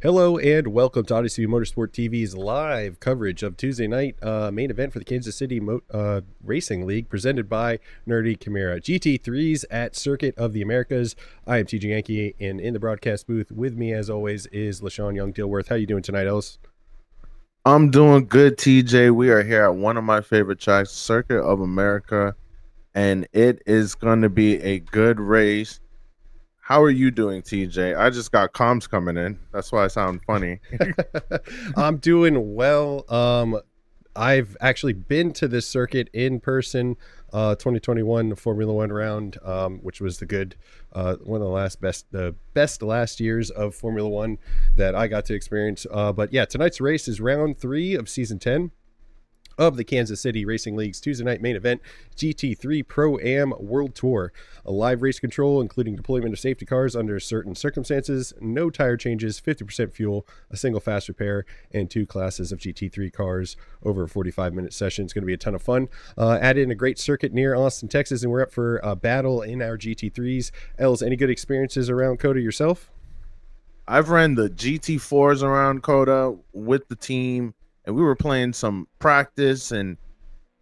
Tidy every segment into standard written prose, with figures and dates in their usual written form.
Hello and welcome to Odyssey Motorsport TV's live coverage of Tuesday night main event for the Kansas City Racing League presented by Nerdy Chimera. GT3s at Circuit of the Americas. I am TJ Yankee, and in the broadcast booth with me as always is Lesean Young-Dilworth. How you doing tonight, Ellis? I'm doing good, TJ. We are here at one of my favorite tracks, Circuit of America, and it is going to be a good race. How are you doing, TJ? I just got comms coming in. That's why I sound funny. I'm doing well. I've actually been to this circuit in person, 2021 Formula One round, which was one of the best last years of Formula One that I got to experience. But yeah, tonight's race is round 3 of season 10 of the Kansas City Racing League's Tuesday night main event, GT3 Pro-Am World Tour. A live race control, including deployment of safety cars under certain circumstances, no tire changes, 50% fuel, a single fast repair, and 2 classes of GT3 cars over a 45-minute session. It's going to be a ton of fun. Add in a great circuit near Austin, Texas, and we're up for a battle in our GT3s. Els, any good experiences around COTA yourself? I've ran the GT4s around COTA with the team, and we were playing some practice and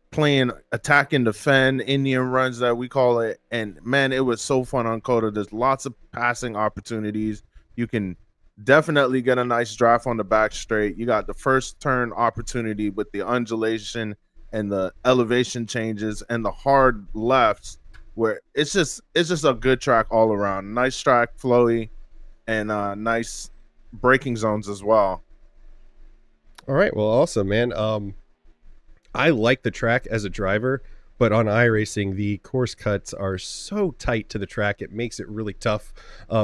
playing attack and defend Indian runs that we call it. And man, it was so fun on COTA. There's lots of passing opportunities. You can definitely get a nice draft on the back straight. You got the first turn opportunity with the undulation and the elevation changes and the hard lefts, where it's just a good track all around. Nice track, flowy, and nice braking zones as well. All right, well, awesome, man. I like the track as a driver, but on iRacing, the course cuts are so tight to the track, it makes it really tough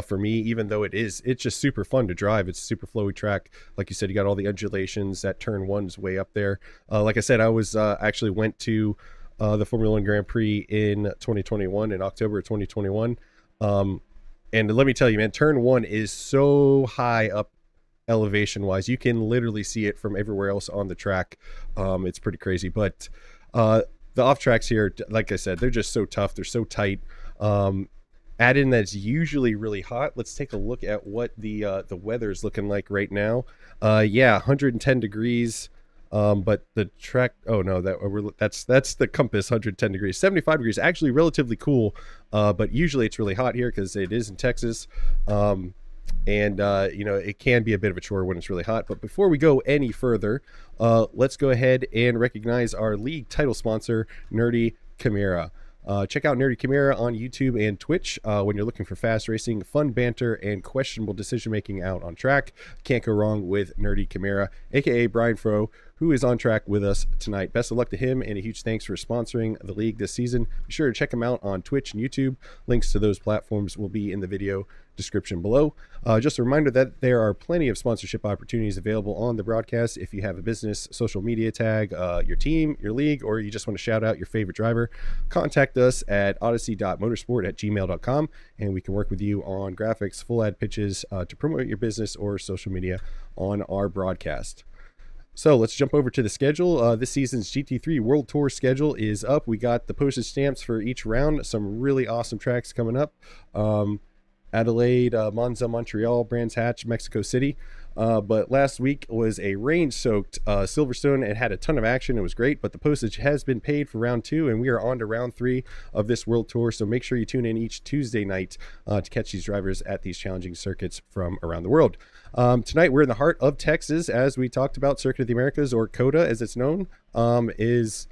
for me, even though it's just super fun to drive. It's a super flowy track. Like you said, you got all the undulations. That turn 1's way up there. Like I said, I was actually went to the Formula One Grand Prix in 2021, in October of 2021. And let me tell you, man, turn 1 is so high up elevation wise, you can literally see it from everywhere else on the track. It's pretty crazy, but the off tracks here, like I said, they're just so tough. They're so tight. Add in that's usually really hot. Let's take a look at what the weather is looking like right now. Yeah, 110 degrees. But the track, oh no, that's the compass, 110 degrees. 75 degrees, actually relatively cool, but usually it's really hot here because it is in Texas. And it can be a bit of a chore when it's really hot. But before we go any further, let's go ahead and recognize our league title sponsor, Nerdy Chimera. Check out Nerdy Chimera on YouTube and Twitch when you're looking for fast racing, fun banter, and questionable decision-making out on track. Can't go wrong with Nerdy Chimera, a.k.a. Brian Froh, who is on track with us tonight. Best of luck to him, and a huge thanks for sponsoring the league this season. Be sure to check him out on Twitch and YouTube. Links to those platforms will be in the video description below. Just a reminder that there are plenty of sponsorship opportunities available on the broadcast. If you have a business social media tag, your team, your league, or you just want to shout out your favorite driver, contact us at odyssey.motorsport@gmail.com, and we can work with you on graphics, full ad pitches to promote your business or social media on our broadcast. So let's jump over to the schedule. This season's GT3 World Tour schedule is up. We got the postage stamps for each round. Some really awesome tracks coming up. Adelaide, Monza, Montreal, Brands Hatch, Mexico City. But last week was a rain-soaked Silverstone. It had a ton of action. It was great, but the postage has been paid for round 2, and we are on to round 3 of this World Tour. So make sure you tune in each Tuesday night to catch these drivers at these challenging circuits from around the world. Tonight, we're in the heart of Texas, as we talked about. Circuit of the Americas, or COTA as it's known, is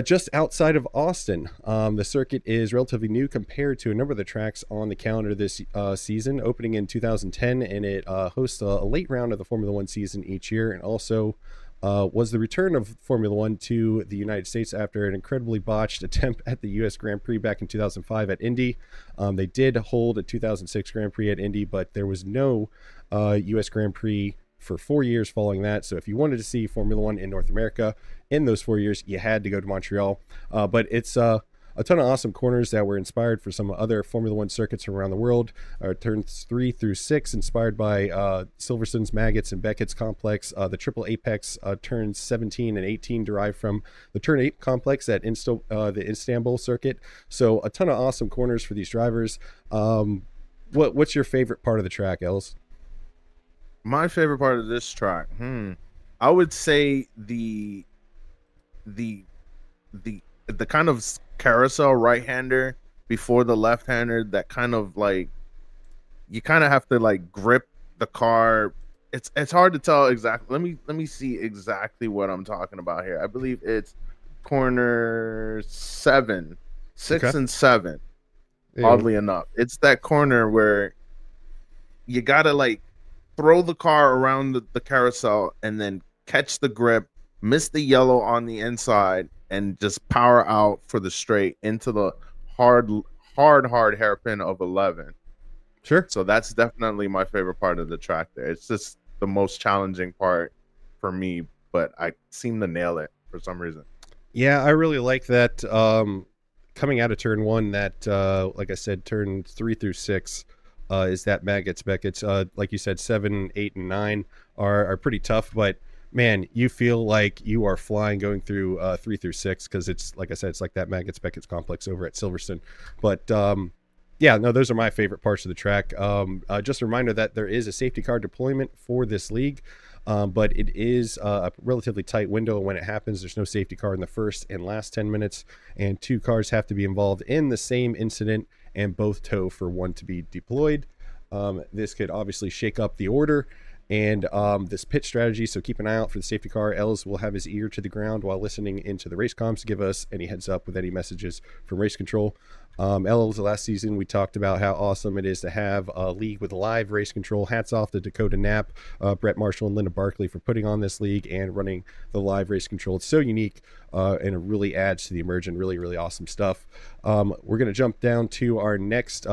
just outside of Austin. The circuit is relatively new compared to a number of the tracks on the calendar this season, opening in 2010, and it hosts a late round of the Formula One season each year, and also was the return of Formula One to the United States after an incredibly botched attempt at the U.S. Grand Prix back in 2005 at Indy. They did hold a 2006 Grand Prix at Indy, but there was no U.S. Grand Prix for 4 years following that. So if you wanted to see Formula One in North America in those 4 years, you had to go to Montreal. But it's a ton of awesome corners that were inspired for some other Formula One circuits from around the world. Turns 3 through 6 inspired by Silverstone's Maggots and Beckett's complex. The Triple Apex turns 17 and 18 derived from the Turn 8 complex at the Istanbul circuit. So a ton of awesome corners for these drivers. What's your favorite part of the track, Els? My favorite part of this track, I would say the the kind of carousel right-hander before the left-hander, that kind of like you kind of have to like grip the car. It's hard to tell exactly. Let me see exactly what I'm talking about here. I believe it's corner 7, 6 Okay. and 7. Yeah. Oddly enough, it's that corner where you gotta like throw the car around the carousel and then catch the grip, miss the yellow on the inside, and just power out for the straight into the hard, hard hairpin of 11. Sure. So that's definitely my favorite part of the track there. It's just the most challenging part for me, but I seem to nail it for some reason. Yeah, I really like that. Coming out of turn 1, that like I said, turn 3 through 6 is that maggots Beckett's. Like you said, 7, 8, and 9 are pretty tough, but man, you feel like you are flying going through 3 through 6, because it's like I said, it's like that maggots Beckett's complex over at Silverstone. But yeah, no, those are my favorite parts of the track. Just a reminder that there is a safety car deployment for this league. But it is a relatively tight window when it happens. There's no safety car in the first and last 10 minutes, and 2 cars have to be involved in the same incident and both tow for one to be deployed. This could obviously shake up the order and this pit strategy, so keep an eye out for the safety car. Els will have his ear to the ground while listening into the race comms to give us any heads up with any messages from race control. Els, last season we talked about how awesome it is to have a league with live race control. Hats off to Dakota Knapp, Brett Marshall, and Linda Barkley for putting on this league and running the live race control. It's so unique and it really adds to the immersion. Really awesome stuff. We're going to jump down to our next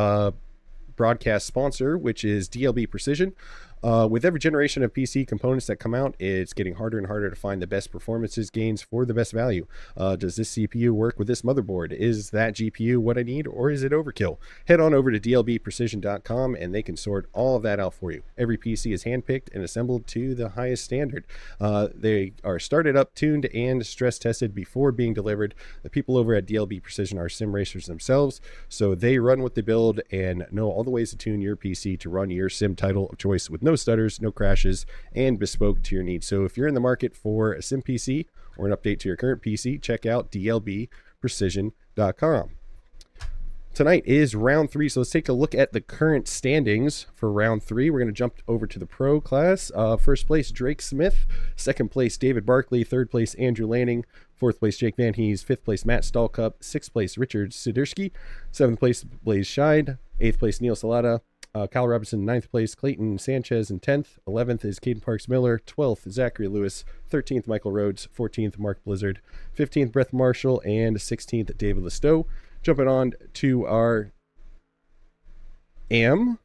broadcast sponsor, which is DLB Precision. With every generation of PC components that come out, it's getting harder and harder to find the best performances gains for the best value. Does this CPU work with this motherboard? Is that GPU what I need, or is it overkill? Head on over to dlbprecision.com and they can sort all of that out for you. Every PC is handpicked and assembled to the highest standard. They are started up, tuned, and stress tested before being delivered. The people over at DLB Precision are sim racers themselves, so they run what they build and know all the ways to tune your PC to run your sim title of choice with no stutters, no crashes, and bespoke to your needs. So if you're in the market for a sim PC or an update to your current PC, check out dlbprecision.com. Tonight is round 3, so let's take a look at the current standings for round 3. We're going to jump over to the pro class. First place, Drake Smith. Second place, David Barkley. Third place, Andrew Lanning. Fourth place, Jake Van Hees. Fifth place, Matt Stallcup. Sixth place, Richard Sidersky. Seventh place, Blaze Scheid. Eighth place, Neil Salata. Kyle Robinson, 9th place, Clayton Sanchez in 10th. 11th is Caden Parks Miller. 12th, Zachary Lewis. 13th, Michael Rhodes. 14th, Mark Blizzard. 15th, Brett Marshall. And 16th, David Listow. Jumping on to our AM.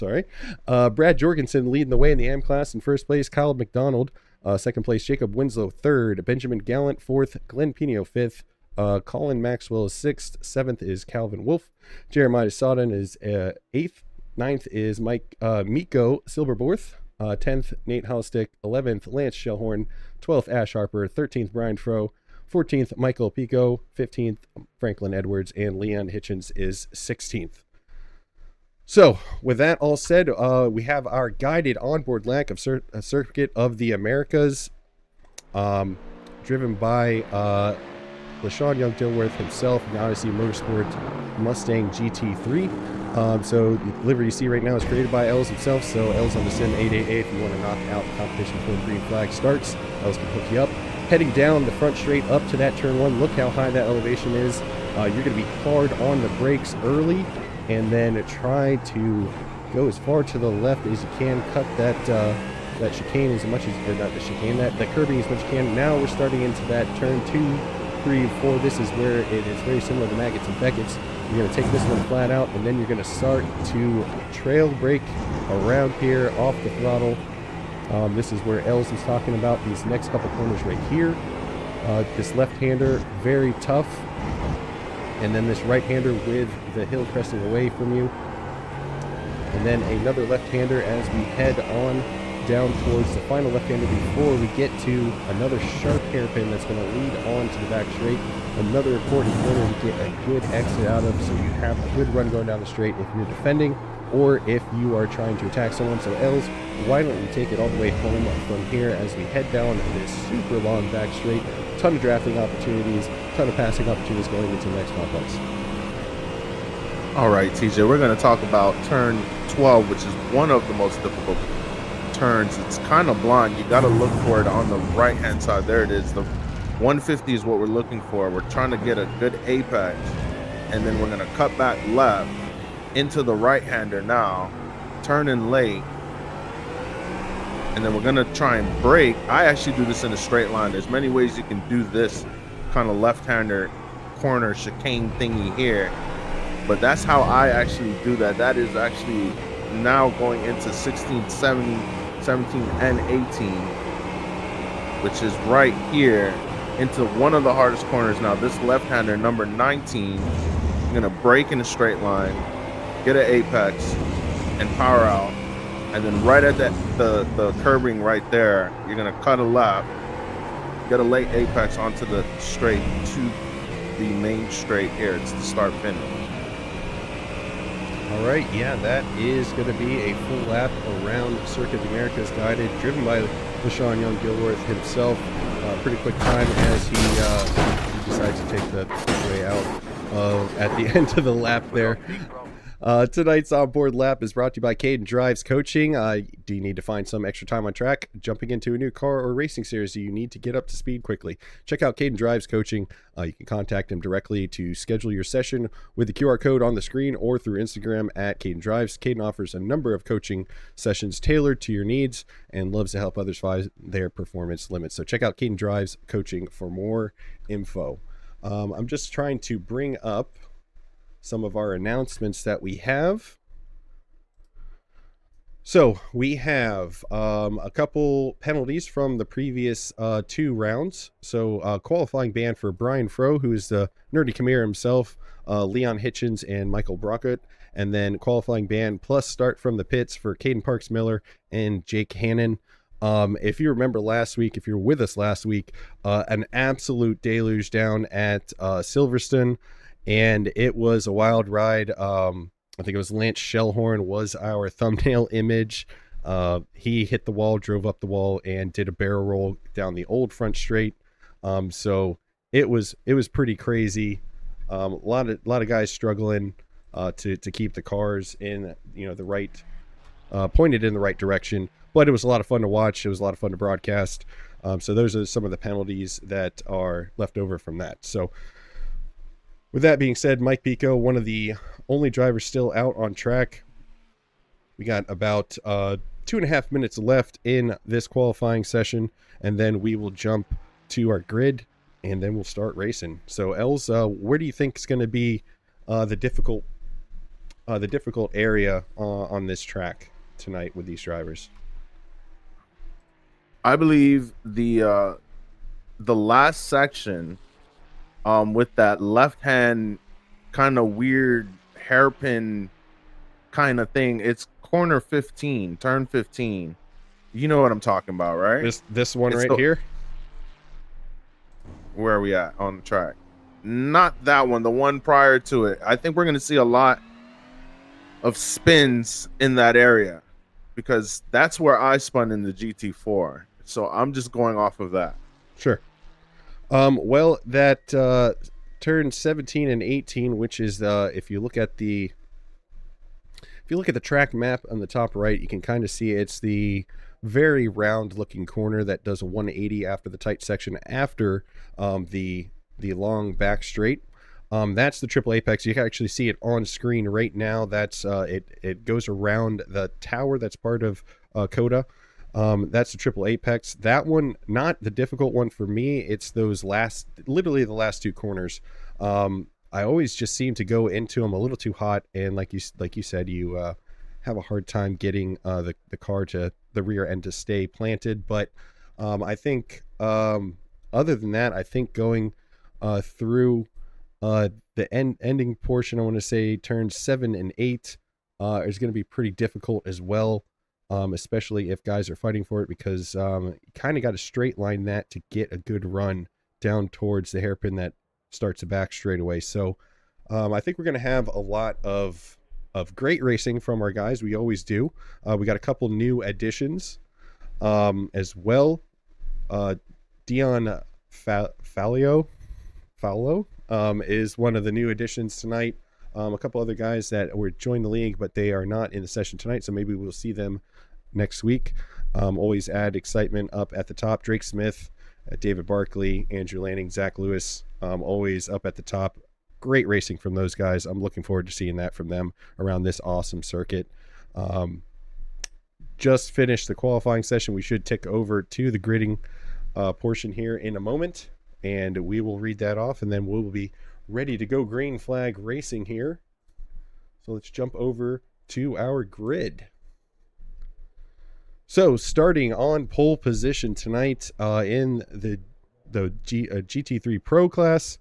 Brad Jorgensen leading the way in the AM class in first place. Kyle McDonald. Second place, Jacob Winslow. Third, Benjamin Gallant. Fourth, Glenn Pino. Fifth, Colin Maxwell is 6th. 7th is Calvin Wolf. Jeremiah Sodden is 8th. 9th is Miko Silverborth. 10th, Nate Holstick. 11th, Lance Shellhorn. 12th, Ash Harper. 13th, Brian Froh. 14th, Michael Pico. 15th, Franklin Edwards. And Leon Hitchens is 16th. So, with that all said, we have our guided onboard lap of Circuit of the Americas, driven by Lesean Young-Dilworth himself, an Odyssey Motorsports Mustang GT3. So the livery you see right now is created by Els himself. So Els on the Sim 888. If you want to knock out the competition before the green flag starts, Els can hook you up. Heading down the front straight up to that turn 1. Look how high that elevation is. You're going to be hard on the brakes early, and then try to go as far to the left as you can. Cut that chicane as much as, or not the chicane, that curbing as much as you can. Now we're starting into that turn 2, 3, 4. This is where it is very similar to Maggots and Beckett's. You're going to take this one flat out, and then you're going to start to trail brake around here off the throttle. This is where Els is talking about these next couple corners right here. This left-hander, very tough. And then this right-hander with the hill cresting away from you. And then another left-hander as we head on down towards the final left-hander before we get to another sharp hairpin that's going to lead on to the back straight. Another important corner to get a good exit out of, so you have a good run going down the straight if you're defending. or if you are trying to attack someone. So Els, why don't we take it all the way home from here as we head down this super long back straight. Ton of drafting opportunities, ton of passing opportunities going into the next complex. All right, TJ, we're going to talk about turn 12, which is one of the most difficult turns. It's kind of blind. You got to look for it on the right-hand side. There it is. The 150 is what we're looking for. We're trying to get a good apex, and then we're going to cut back left into the right-hander now, turn in late, and then we're going to try and brake. I actually do this in a straight line. There's many ways you can do this kind of left-hander corner chicane thingy here, but that's how I actually do that. That is actually now going into 16, 17, and 18, which is right here into one of the hardest corners. Now this left-hander, number 19, I'm going to brake in a straight line, get an apex, and power out. And then right at the curbing right there, you're going to cut a left, get a late apex onto the straight to the main straight here. It's the start finish. All right, yeah, that is going to be a full lap around Circuit of the Americas guided, driven by Lesean Young-Dilworth himself. Pretty quick time as he decides to take the quick way out at the end of the lap there. Tonight's onboard lap is brought to you by KCRL Drivers Coaching. Do you need to find some extra time on track? Jumping into a new car or racing series, do you need to get up to speed quickly? Check out KCRL Drivers Coaching. You can contact him directly to schedule your session with the QR code on the screen or through Instagram at KCRL Drives. Caden offers a number of coaching sessions tailored to your needs and loves to help others find their performance limits. So check out KCRL Drives Coaching for more info. I'm just trying to bring up some of our announcements that we have. So we have a couple penalties from the previous 2 rounds. So qualifying ban for Brian Froh, who is the Nerdy Chimera himself, Leon Hitchens, and Michael Brockett. And then qualifying ban plus start from the pits for Caden Parks Miller and Jake Hannon. If you remember last week, if you were with us last week, an absolute deluge down at Silverstone. And it was a wild ride. I think it was Lance Shellhorn was our thumbnail image. He hit the wall, drove up the wall, and did a barrel roll down the old front straight. So it was pretty crazy. A lot of guys struggling to keep the cars in the right pointed in the right direction. But it was a lot of fun to watch. It was a lot of fun to broadcast. So those are some of the penalties that are left over from that. So with that being said, Mike Pico, one of the only drivers still out on track. We got about 2.5 minutes left in this qualifying session, and then we will jump to our grid, and then we'll start racing. So, Els, where do you think is going to be the difficult area on this track tonight with these drivers? I believe the last section, with that left hand kind of weird hairpin kind of thing, it's corner 15, turn 15. You know what I'm talking about, right? This one right here. Where are we at on the track? Not that one, the one prior to it. I think we're going to see a lot of spins in that area because that's where I spun in the GT4. So I'm just going off of that. Sure. Well, that turn 17 and 18, which is if you look at the track map on the top right, you can kind of see it's the very round looking corner that does a 180 after the tight section after the long back straight. That's the triple apex. You can actually see it on screen right now. That's it goes around the tower that's part of COTA. That's the triple apex. That one, not the difficult one for me. It's those literally the last 2 corners. I always just seem to go into them a little too hot, and like you said, you have a hard time getting the car to the rear end to stay planted. But I think other than that, I think going through the ending portion, I want to say turns 7 and 8 is going to be pretty difficult as well. Especially if guys are fighting for it, because you kind of got to straight line that to get a good run down towards the hairpin that starts the back straightaway. So I think we're going to have a lot of of great racing from our guys. We always do. We got a couple new additions as well. Dion Fallo is one of the new additions tonight. A couple other guys that were joined the league, but they are not in the session tonight, so maybe we'll see them next week. Always add excitement up at the top. Drake Smith, David Barkley, Andrew Lanning, Zach Lewis, always up at the top. Great racing from those guys. I'm looking forward to seeing that from them around this awesome circuit. Just finished the qualifying session. We should tick over to the gridding portion here in a moment, and we will read that off, and then we'll be ready to go green flag racing here. So let's jump over to our grid. So starting on pole position tonight in the GT3 Pro class,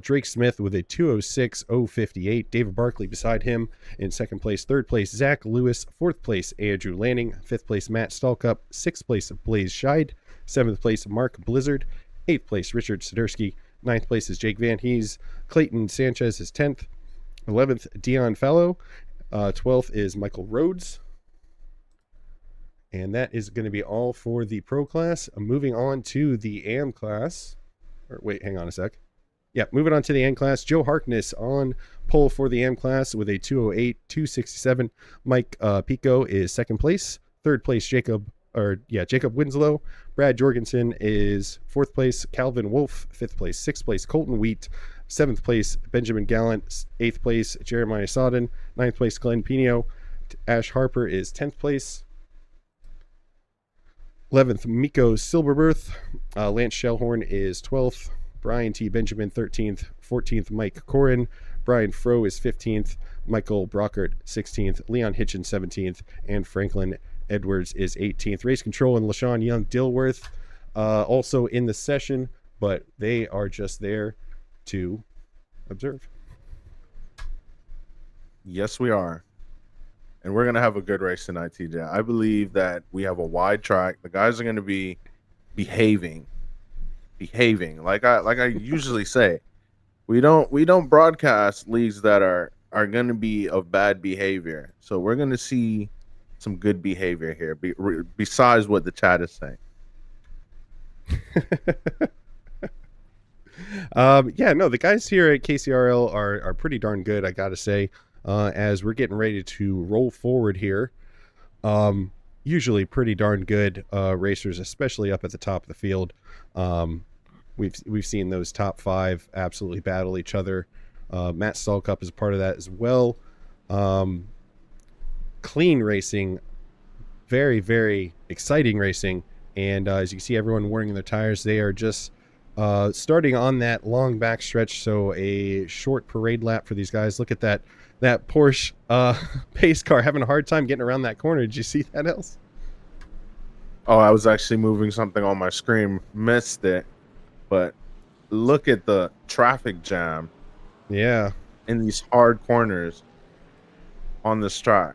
Drake Smith with a 206.058. David Barkley beside him in second place. Third place, Zach Lewis. Fourth place, Andrew Lanning. Fifth place, Matt Stalkup. Sixth place, Blaze Scheid. Seventh place, Mark Blizzard. Eighth place, Richard Sidursky. Ninth place is Jake Van Hees. Clayton Sanchez is 10th. 11th, Dion Fallow. 12th is Michael Rhodes. And that is going to be all for the Pro class. Moving on to the AM class. Or wait, hang on a sec. Yeah, moving on to the AM class. Joe Harkness on pole for the AM class with a 208.267. Mike Pico is second place. Third place, Jacob Winslow. Brad Jorgensen is fourth place. Calvin Wolf, fifth place. Sixth place, Colton Wheat. Seventh place, Benjamin Gallant. Eighth place, Jeremiah Sodden. Ninth place, Glenn Pino. Ash Harper is 10th place. 11th, Miko Silberberth. Lance Shellhorn is 12th. Brian T. Benjamin, 13th. 14th, Mike Corin. Brian Froh is 15th. Michael Brockert, 16th. Leon Hitchens, 17th. And Franklin Edwards is 18th. Race Control and Lesean Young-Dilworth also in the session, but they are just there to observe. Yes, we are. And we're going to have a good race tonight, TJ. I believe that we have a wide track. The guys are going to be behaving like I usually say. We don't broadcast leagues that are going to be of bad behavior. So we're going to see some good behavior here besides what the chat is saying. The guys here at KCRL are pretty darn good, I gotta say. As we're getting ready to roll forward here, usually pretty darn good racers, especially up at the top of the field. We've seen those top five absolutely battle each other. Matt Stalkup is a part of that as well. Clean racing, very, very exciting racing. And as you can see, everyone wearing their tires, they are just starting on that long back stretch. So a short parade lap for these guys. Look at that Porsche pace car having a hard time getting around that corner. Did you see that, else? Oh, I was actually moving something on my screen, missed it. But look at the traffic jam. Yeah. In these hard corners on this track.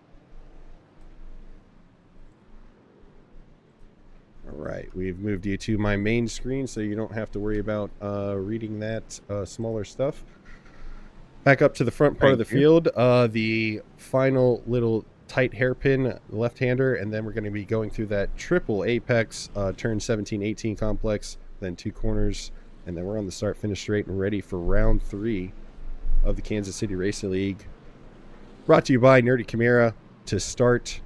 All right, we've moved you to my main screen so you don't have to worry about reading that smaller stuff. Back up to the front part of the field, the final little tight hairpin left-hander, and then we're going to be going through that triple apex turn 17-18 complex, then two corners, and then we're on the start-finish straight and ready for round 3 of the Kansas City Racing League. Brought to you by Nerdy Chimera to start.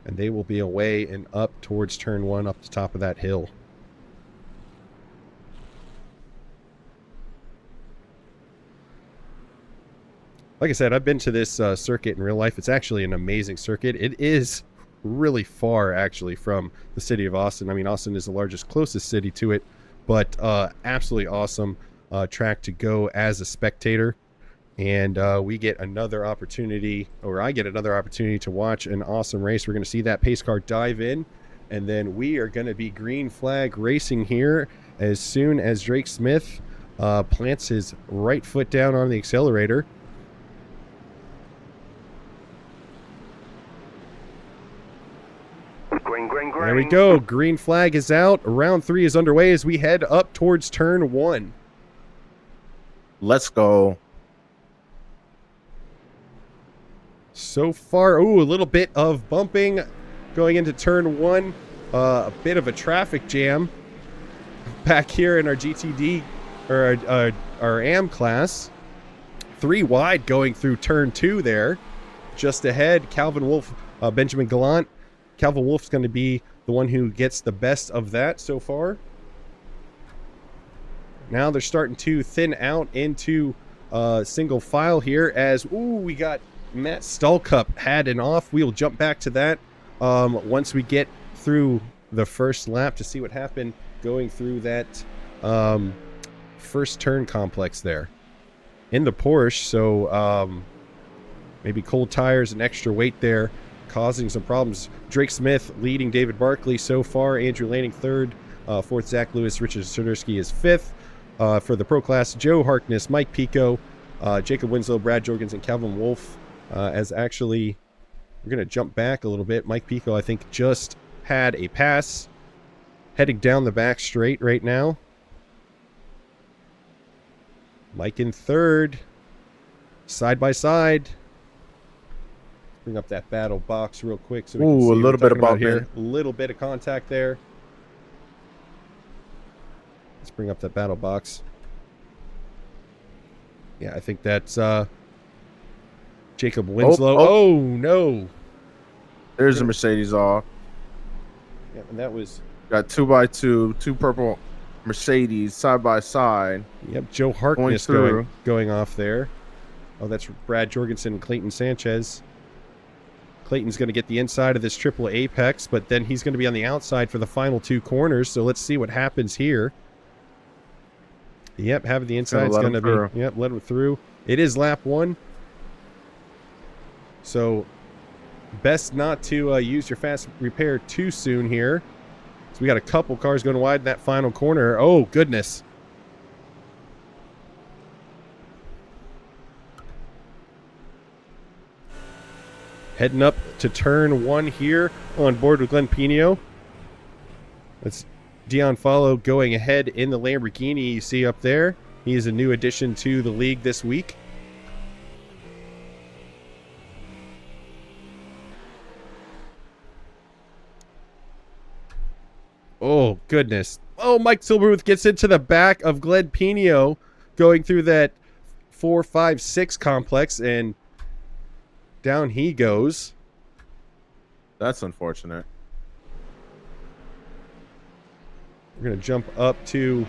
And they will be away and up towards turn 1 up the top of that hill. Like I said, I've been to this circuit in real life. It's actually an amazing circuit. It is really far, actually, from the city of Austin. I mean, Austin is the closest city to it, but absolutely awesome track to go as a spectator. And we get another opportunity, or I get another opportunity to watch an awesome race. We're going to see that pace car dive in, and then we are going to be green flag racing here as soon as Drake Smith plants his right foot down on the accelerator. Green. There we go. Green flag is out. Round 3 is underway as we head up towards turn 1. Let's go. So far, ooh, a little bit of bumping going into turn 1. A bit of a traffic jam back here in our GTD, or our AM class. 3 wide going through turn 2 there. Just ahead, Calvin Wolf, Benjamin Gallant. Calvin Wolf's going to be the one who gets the best of that so far. Now they're starting to thin out into single file here as, ooh, we got Matt Stallcup had an off. We'll jump back to that once we get through the first lap to see what happened going through that first turn complex there in the Porsche. So maybe cold tires and extra weight there causing some problems. Drake Smith leading David Barkley so far. Andrew Lanning third. Fourth, Zach Lewis. Richard Soderski is fifth. For the Pro Class, Joe Harkness, Mike Pico, Jacob Winslow, Brad Jorgensen, Calvin Wolf. As actually, we're going to jump back a little bit. Mike Pico, I think, just had a pass heading down the back straight right now. Mike in third, side by side. Bring up that battle box real quick so we can see a little bit about here. A little bit of contact there. Let's bring up that battle box. Yeah, I think that's Jacob Winslow. Oh no. There's a Mercedes off. Yeah, and that was... Got 2x2, 2 purple Mercedes side by side. Yep, Joe Harkness going off there. Oh, that's Brad Jorgensen and Clayton Sanchez. Clayton's going to get the inside of this triple apex, but then he's going to be on the outside for the final 2 corners. So let's see what happens here. Yep, having the inside is going to be... Yep, let him through. It is lap 1. So best not to use your fast repair too soon here. So we got a couple cars going wide in that final corner. Oh, goodness. Heading up to turn 1 here on board with Glenn Pino. That's Dion Follow going ahead in the Lamborghini you see up there. He is a new addition to the league this week. Oh, goodness. Oh, Mike Silbermuth gets into the back of Glenn Pino going through that 4, 5, 6 complex, and down he goes. That's unfortunate. We're going to jump up to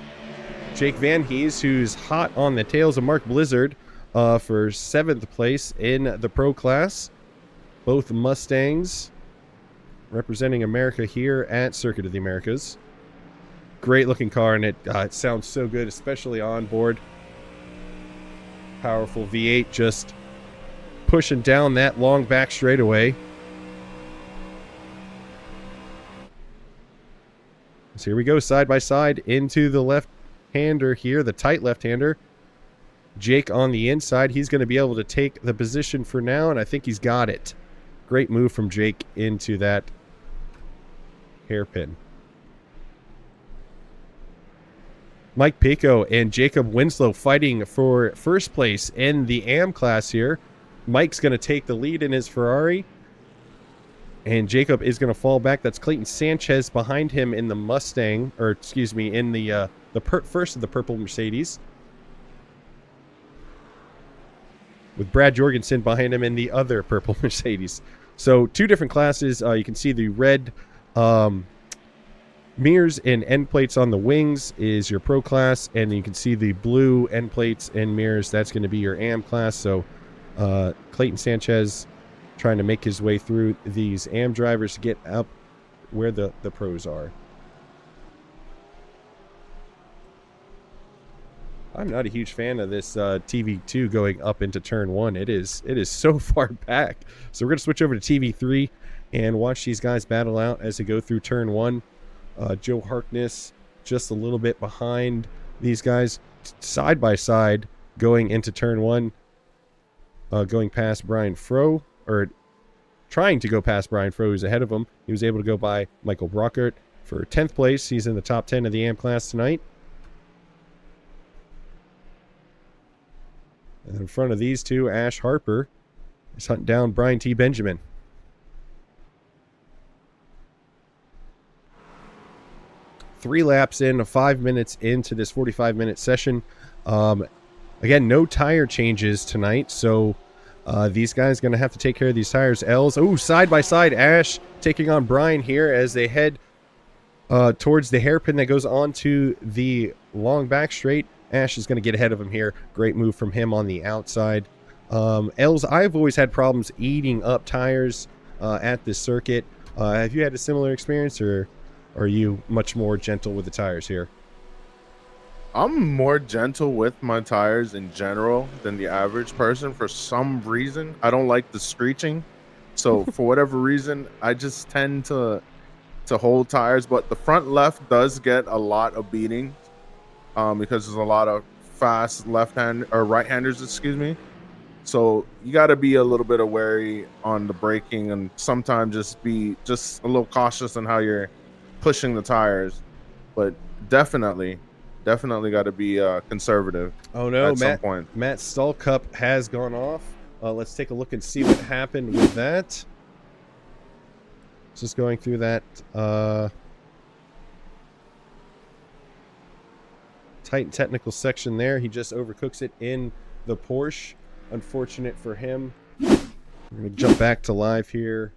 Jake Van Hees, who's hot on the tails of Mark Blizzard for 7th place in the Pro Class. Both Mustangs representing America here at Circuit of the Americas. Great looking car, and it sounds so good, especially on board. Powerful V8 just pushing down that long back straightaway. So here we go, side by side into the left-hander here, the tight left-hander. Jake on the inside. He's going to be able to take the position for now, and I think he's got it. Great move from Jake into that hairpin. Mike Pico and Jacob Winslow fighting for first place in the AM class here. Mike's going to take the lead in his Ferrari, and Jacob is going to fall back. That's Clayton Sanchez behind him in the Mustang, or excuse me, in the first of the purple Mercedes, with Brad Jorgensen behind him in the other purple Mercedes. So 2 different classes. You can see the red mirrors and end plates on the wings is your Pro Class, and you can see the blue end plates and mirrors. That's going to be your AM class. So Clayton Sanchez trying to make his way through these AM drivers to get up where the pros are. I'm not a huge fan of this TV2 going up into turn 1. It is so far back. So we're going to switch over to TV3 and watch these guys battle out as they go through turn 1. Joe Harkness just a little bit behind these guys side by side going into turn 1. Going past Brian Froh, or trying to go past Brian Froh, who's ahead of him. He was able to go by Michael Brockert for 10th place. He's in the top 10 of the AM class tonight. And in front of these two, Ash Harper He's hunting down Brian T. Benjamin. Three laps in, 5 minutes into this 45-minute session. Again, no tire changes tonight, so these guys going to have to take care of these tires. Els, oh, side by side, Ash taking on Brian here as they head towards the hairpin that goes onto the long back straight. Ash is going to get ahead of him here. Great move from him on the outside. Els, I've always had problems eating up tires at this circuit. Have you had a similar experience, or are you much more gentle with the tires here? I'm more gentle with my tires in general than the average person. For some reason, I don't like the screeching. So for whatever reason, I just tend to hold tires. But the front left does get a lot of beating because there's a lot of fast right-handers, excuse me. So you got to be a little bit wary on the braking, and sometimes just be a little cautious on how you're pushing the tires. But definitely got to be conservative. Oh no, at some point. Matt's stall cup has gone off. Let's take a look and see what happened with that. Just going through that tight technical section there. He just overcooks it in the Porsche. Unfortunate for him. We're going to jump back to live here.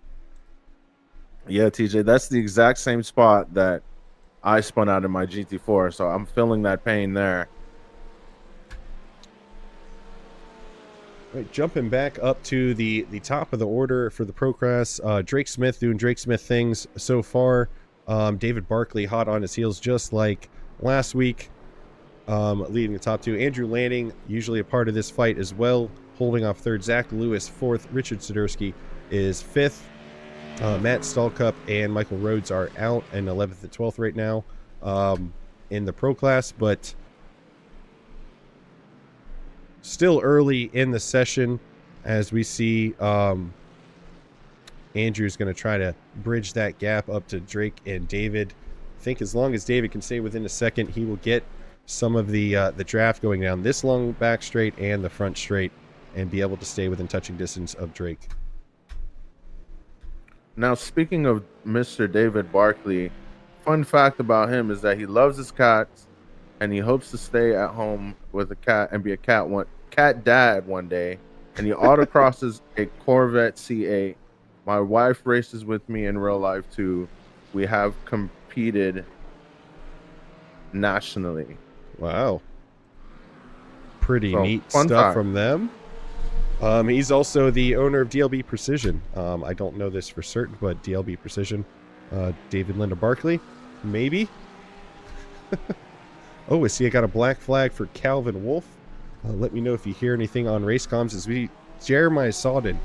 Yeah, TJ, that's the exact same spot that I spun out in my GT4, so I'm feeling that pain there. Right, jumping back up to the top of the order for the Pro Class. Drake Smith doing Drake Smith things so far. David Barkley hot on his heels just like last week, leading the top two. Andrew Lanning, usually a part of this fight as well, holding off third. Zach Lewis fourth. Richard Sidursky is fifth. Matt Stallcup and Michael Rhodes are out in 11th and 12th right now in the Pro Class, but still early in the session as we see Andrew's going to try to bridge that gap up to Drake and David. I think as long as David can stay within a second, he will get some of the draft going down this long back straight and the front straight and be able to stay within touching distance of Drake. Now, speaking of Mr. David Barkley, fun fact about him is that he loves his cats, and he hopes to stay at home with a cat and be a cat dad one day. And he autocrosses a Corvette C8. My wife races with me in real life too. We have competed nationally. Wow, pretty neat fun stuff fact from them. He's also the owner of DLB Precision. I don't know this for certain, but DLB Precision, David Linda Barkley, maybe. Oh, I see I got a black flag for Calvin Wolf. Let me know if you hear anything on race comms as Jeremiah Sawden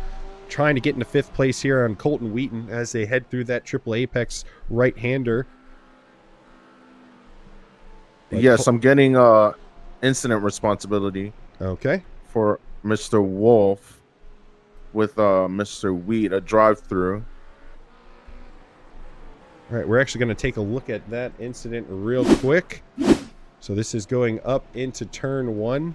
trying to get into fifth place here on Colton Wheaton as they head through that triple apex right-hander. Yes, I'm getting incident responsibility. Okay. For Mr. Wolf with Mr. Wheat, a drive-through. All right, we're actually going to take a look at that incident real quick. So this is going up into turn one.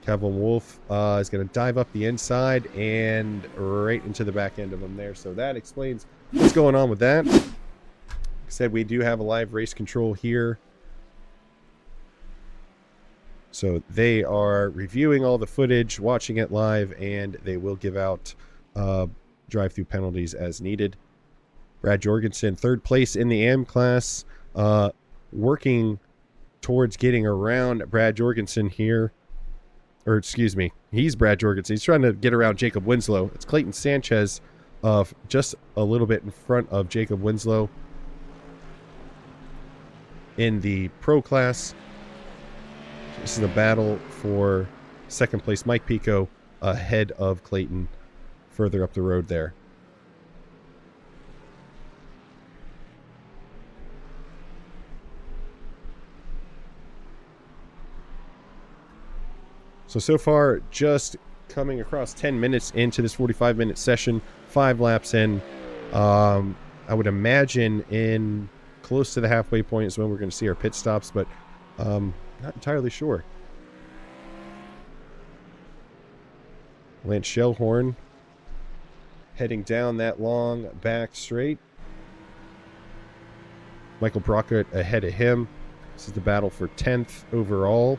Calvin Wolf is going to dive up the inside and right into the back end of him there. So that explains what's going on with that. Like I said, we do have a live race control here. So they are reviewing all the footage, watching it live, and they will give out drive-through penalties as needed. Brad Jorgensen, third place in the AM class, working towards getting around Brad Jorgensen here. Or excuse me, he's Brad Jorgensen. He's trying to get around Jacob Winslow. It's Clayton Sanchez just a little bit in front of Jacob Winslow in the Pro Class. This is a battle for second place. Mike Pico ahead of Clayton further up the road there. So far, just coming across 10 minutes into this 45-minute session, 5 laps in. I would imagine in close to the halfway point is when we're going to see our pit stops, but not entirely sure. Lance Shellhorn heading down that long back straight. Michael Brockert ahead of him. This is the battle for 10th overall.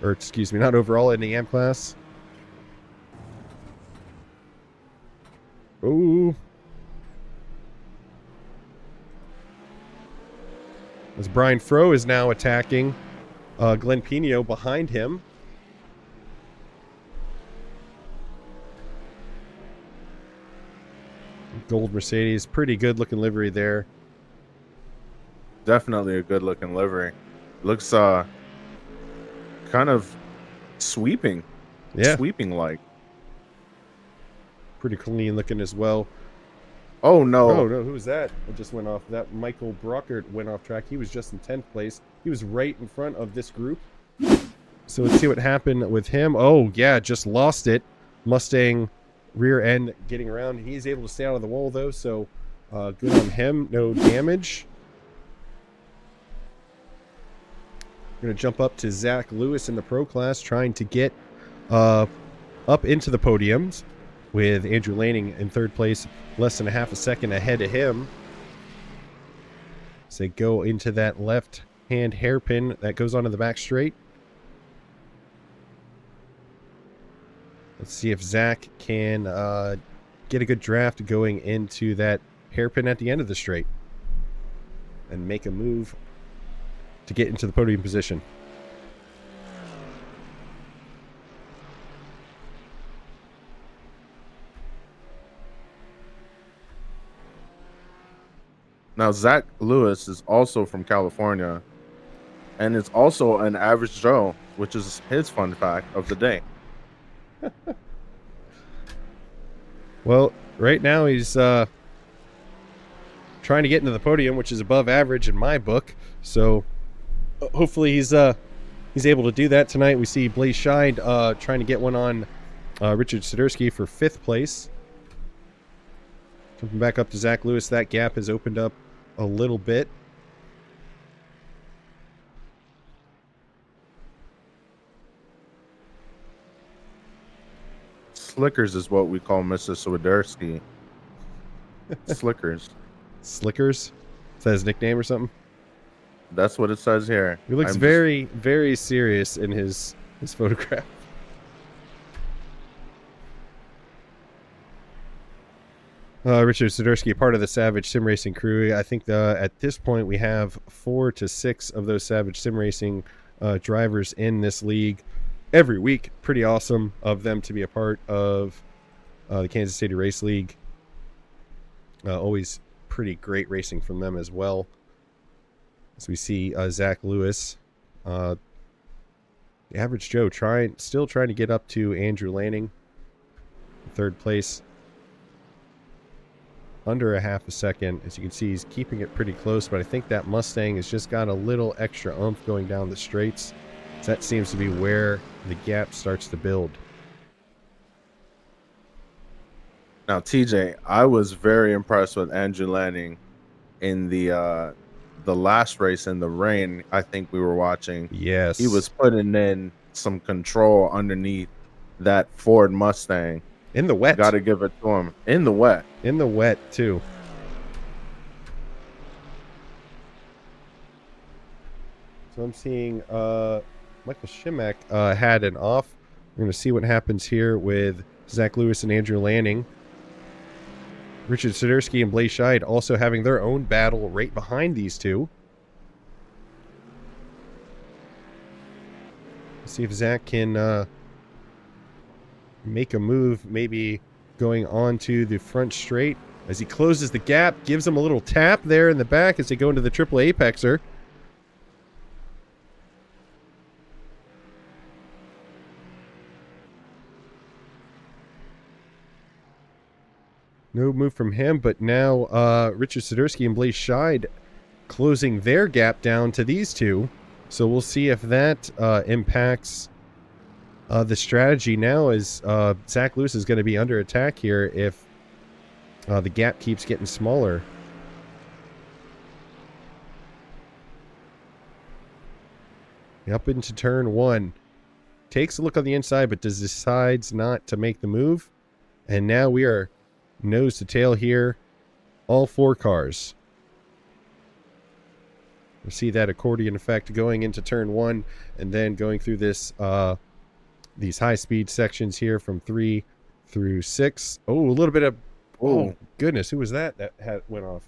Or, excuse me, not overall, in the AM class. Ooh. As Brian Froh is now attacking Glenn Pino behind him. Gold Mercedes, pretty good looking livery there. Definitely a good looking livery. Looks kind of sweeping. Yeah. Sweeping like. Pretty clean looking as well. Oh no. Oh no, who was that? It just went off. That Michael Brockert went off track. He was just in 10th place. He was right in front of this group. So let's see what happened with him. Oh yeah, just lost it. Mustang rear end getting around. He's able to stay out of the wall though, so good on him. No damage. We're gonna jump up to Zach Lewis in the pro class, trying to get up into the podiums, with Andrew Lanning in 3rd place, less than a half a second ahead of him. So they go into that left hand hairpin that goes onto the back straight. Let's see if Zach can get a good draft going into that hairpin at the end of the straight and make a move to get into the podium position. Now, Zach Lewis is also from California, and is also an average Joe, which is his fun fact of the day. Well, right now he's trying to get into the podium, which is above average in my book. So hopefully he's able to do that tonight. We see Blaze Scheid trying to get one on Richard Sidursky for 5th place. Jumping back up to Zach Lewis, that gap has opened up a little bit. Slickers is what we call Mr. Swiderski. Slickers. Slickers? Is that his nickname or something? That's what it says here. He looks very, very serious in his photograph. Richard Sidursky, part of the Savage Sim Racing crew. I think at this point we have 4 to 6 of those Savage Sim Racing drivers in this league every week. Pretty awesome of them to be a part of the Kansas City Race League. Always pretty great racing from them as well. As we see Zach Lewis, the average Joe, still trying to get up to Andrew Lanning, 3rd place. Under a half a second. As you can see, he's keeping it pretty close, but I think that Mustang has just got a little extra oomph going down the straights. So that seems to be where the gap starts to build. Now, TJ, I was very impressed with Andrew Lanning in the last race in the rain. I think we were watching. Yes, he was putting in some control underneath that Ford Mustang. In the wet. Got to give it to him. In the wet. In the wet, too. So I'm seeing Michael Shimak had an off. We're going to see what happens here with Zach Lewis and Andrew Lanning. Richard Sidursky and Blaze Scheid also having their own battle right behind these two. Let's see if Zach can make a move, maybe going on to the front straight as he closes the gap, gives him a little tap there in the back as they go into the triple apexer. No move from him, but now Richard Sidursky and Blaze Scheid closing their gap down to these two. So we'll see if that impacts the strategy now. Is Zach Lewis is going to be under attack here if the gap keeps getting smaller. Up into turn 1. takes a look on the inside, but decides not to make the move. And now we are nose to tail here. All 4 cars. You see that accordion effect going into turn 1 and then going through this these high-speed sections here from 3 through 6. Oh, a little bit of... Oh, goodness. Who was that went off?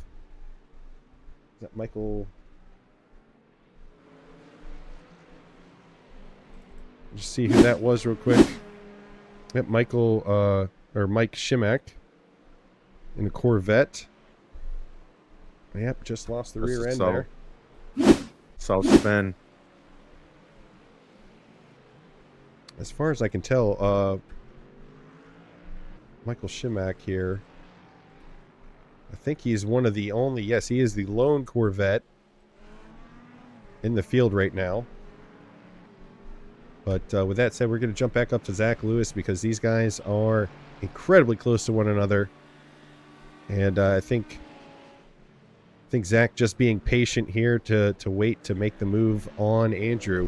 Is that Michael... Just see who that was real quick. Yep, Michael, or Mike Shimak in a Corvette. Yep, just lost the rear end there. South Bend. As far as I can tell, Michael Shimak here, I think he's one of the only, yes, he is the lone Corvette in the field right now. But with that said, we're going to jump back up to Zach Lewis because these guys are incredibly close to one another. And I think Zach just being patient here to wait to make the move on Andrew.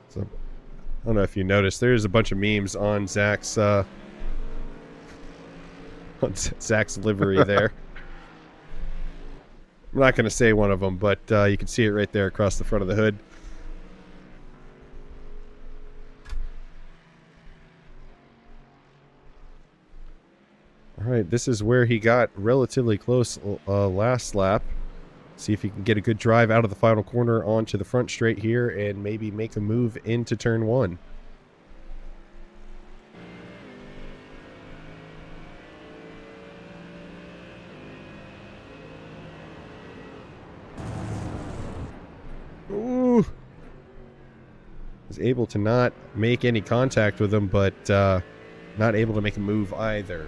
So, I don't know if you noticed, there's a bunch of memes on Zach's livery there. I'm not going to say one of them, but you can see it right there across the front of the hood. All right, this is where he got relatively close last lap. See if he can get a good drive out of the final corner onto the front straight here and maybe make a move into turn 1. Ooh. Was able to not make any contact with him, but not able to make a move either.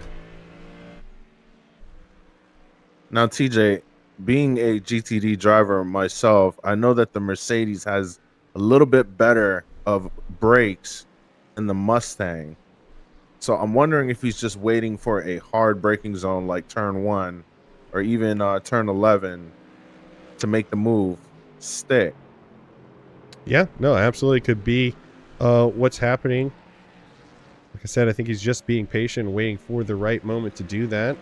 Now, TJ, being a GTD driver myself, I know that the Mercedes has a little bit better of brakes than the Mustang. So I'm wondering if he's just waiting for a hard braking zone like turn 1 or even turn 11 to make the move stick. Yeah, no, absolutely could be what's happening. Like I said, I think he's just being patient, waiting for the right moment to do that.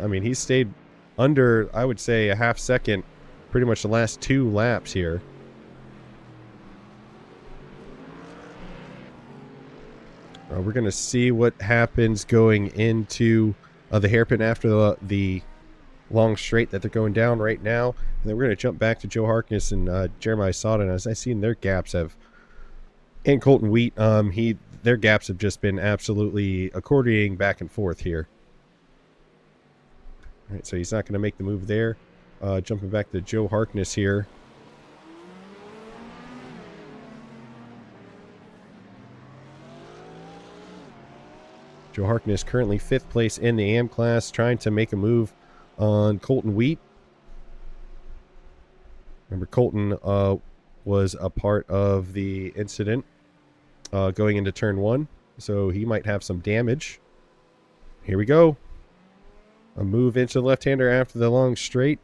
I mean, he's stayed under, I would say, a half second pretty much the last 2 laps here. We're going to see what happens going into the hairpin after the long straight that they're going down right now. And then we're going to jump back to Joe Harkness and Jeremiah Sodden. As I've seen their gaps have, and Colton Wheat, their gaps have just been absolutely accordioning back and forth here. All right, so he's not going to make the move there. Jumping back to Joe Harkness here. Joe Harkness currently 5th place in the AM class, trying to make a move on Colton Wheat. Remember, Colton was a part of the incident going into turn 1, so he might have some damage. Here we go. A move into the left-hander after the long straight.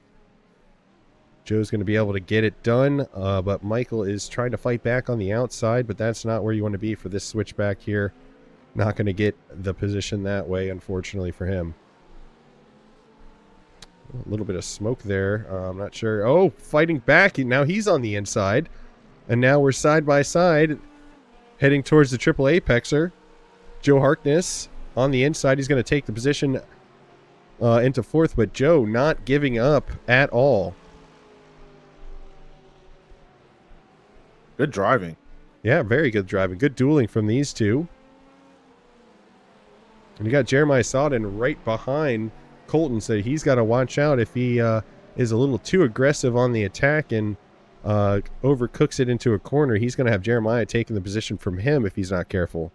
Joe's going to be able to get it done, but Michael is trying to fight back on the outside, but that's not where you want to be for this switchback here. Not going to get the position that way, unfortunately for him. A little bit of smoke there. I'm not sure. Oh, fighting back. Now he's on the inside. And now we're side by side heading towards the triple apexer. Joe Harkness on the inside. He's going to take the position into 4th, but Joe not giving up at all. Good driving. Yeah, very good driving. Good dueling from these two. And you got Jeremiah Sodden right behind Colton, so he's got to watch out if he is a little too aggressive on the attack and overcooks it into a corner. He's going to have Jeremiah taking the position from him if he's not careful.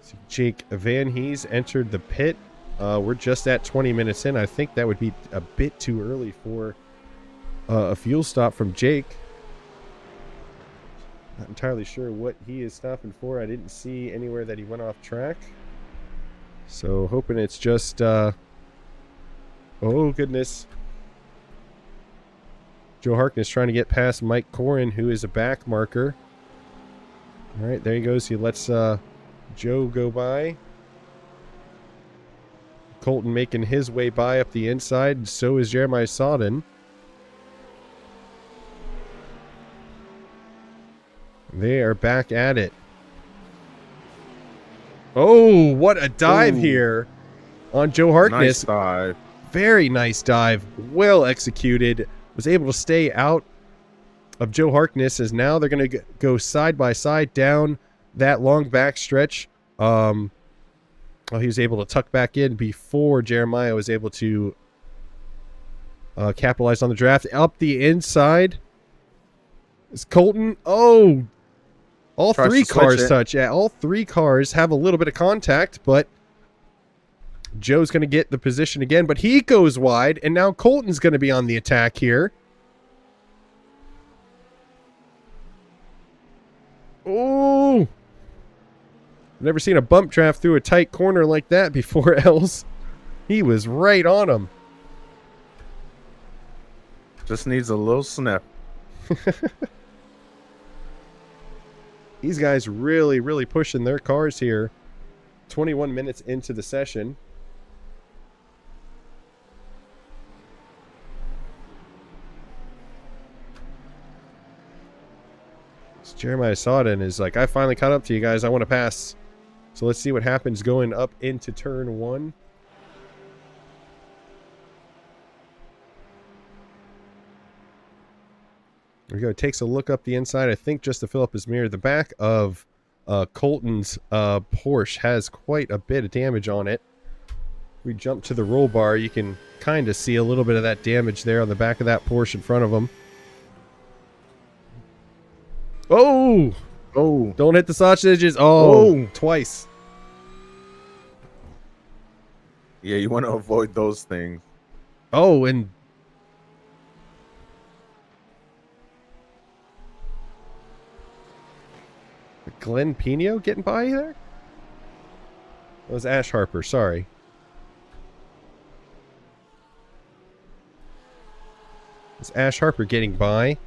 So Jake Van Hees entered the pit. We're just at 20 minutes in. I think that would be a bit too early for a fuel stop from Jake. Not entirely sure what he is stopping for. I didn't see anywhere that he went off track. So hoping it's just, oh goodness. Joe Harkness trying to get past Mike Corrin, who is a back marker. All right, there he goes. He lets Joe go by. Colton making his way by up the inside. So is Jeremiah Sawden. They are back at it. Oh, what a dive here on Joe Harkness. Nice dive. Very nice dive. Well executed. Was able to stay out of Joe Harkness, as now they're going to go side by side down that long back stretch. He was able to tuck back in before Jeremiah was able to capitalize on the draft. Up the inside is Colton. Oh, all three cars touch. Yeah, all three cars have a little bit of contact, but Joe's going to get the position again, but he goes wide, and now Colton's going to be on the attack here. Oh! Never seen a bump draft through a tight corner like that before, Els. He was right on him. Just needs a little snap. These guys really, really pushing their cars here. 21 minutes into the session. Jeremiah Sawden is like, I finally caught up to you guys. I want to pass. So let's see what happens going up into turn one. There we go. Takes a look up the inside, I think, just to fill up his mirror. The back of Colton's Porsche has quite a bit of damage on it. If we jump to the roll bar, you can kind of see a little bit of that damage there on the back of that Porsche in front of him. Oh! Oh. Don't hit the sausages. Oh, twice. Yeah, you want to avoid those things. Oh, and Glenn Pino getting by there? That was Ash Harper, sorry. It's Ash Harper getting by.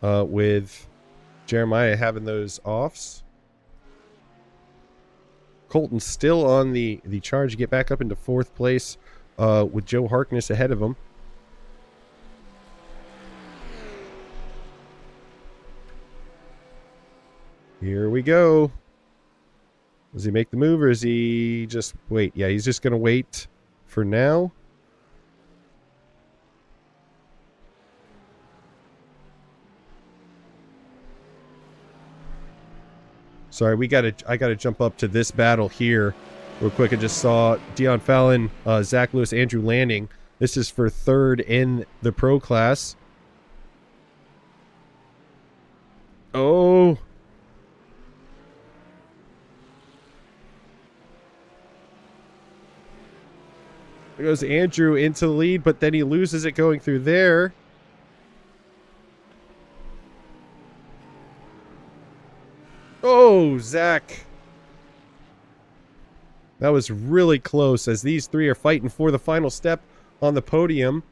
With Jeremiah having those offs. Colton still on the charge to get back up into fourth place with Joe Harkness ahead of him. Here we go. Does he make the move, or is he just wait? Yeah, he's just going to wait for now. Sorry, I gotta jump up to this battle here real quick. I just saw Dion Fallon, Zach Lewis, Andrew Lanning. This is for third in the pro class. Oh. There goes Andrew into the lead, but then he loses it going through there. Oh, Zach. That was really close as these three are fighting for the final step on the podium.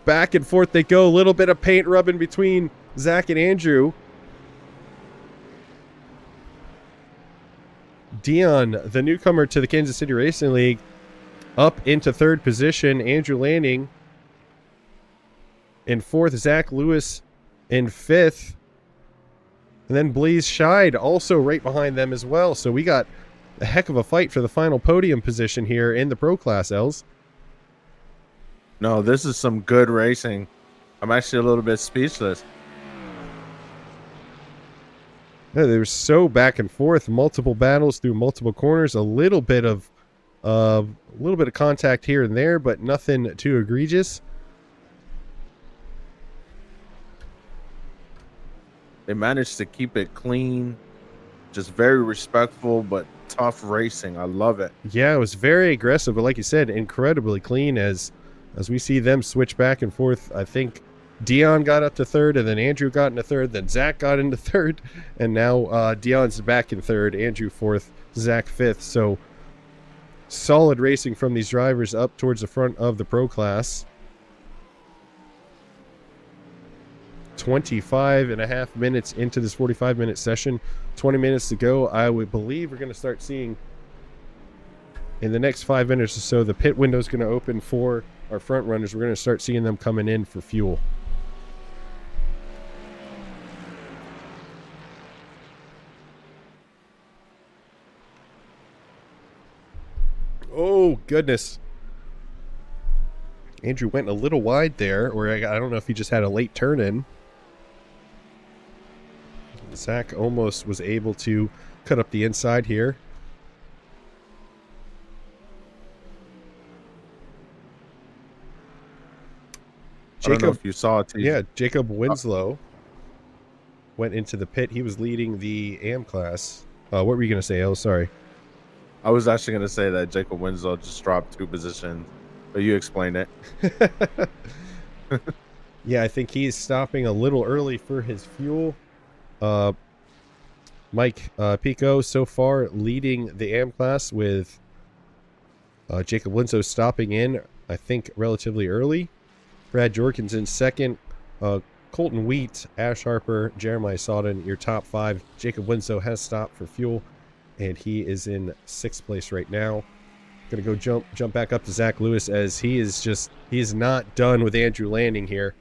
Back and forth they go. A little bit of paint rubbing between Zach and Andrew. Dion, the newcomer to the Kansas City Racing League, up into third position. Andrew Lanning in fourth. Zach Lewis in fifth. And then Blaze Scheid also right behind them as well. So we got a heck of a fight for the final podium position here in the pro class, Els. No, this is some good racing. I'm actually a little bit speechless. Yeah, they were so back and forth, multiple battles through multiple corners, a little bit of contact here and there, but nothing too egregious. They managed to keep it clean, just very respectful, but tough racing. I love it. Yeah, it was very aggressive, but like you said, incredibly clean as we see them switch back and forth. I think Dion got up to third, and then Andrew got into third, then Zach got into third, and now Dion's back in third, Andrew fourth, Zach fifth. So solid racing from these drivers up towards the front of the pro class. 25.5 minutes into this 45-minute session, 20 minutes to go. I would believe we're going to start seeing in the next 5 minutes or so, the pit window is going to open for our front runners. We're going to start seeing them coming in for fuel. Oh, goodness. Andrew went a little wide there, or I don't know if he just had a late turn in. Zach almost was able to cut up the inside here. I don't know if you saw it. Yeah, Jacob Winslow went into the pit. He was leading the AM class. What were you going to say? Oh, sorry. I was actually going to say that Jacob Winslow just dropped 2 positions, but you explained it. Yeah, I think he's stopping a little early for his fuel. Mike Pico so far leading the AM class with Jacob Winslow stopping in, I think, relatively early. Brad Jorgensen second. Colton Wheat, Ash Harper, Jeremiah Sawden, your top 5. Jacob Winslow has stopped for fuel, and he is in 6th place right now. Gonna go jump back up to Zach Lewis, as he's not done with Andrew landing here.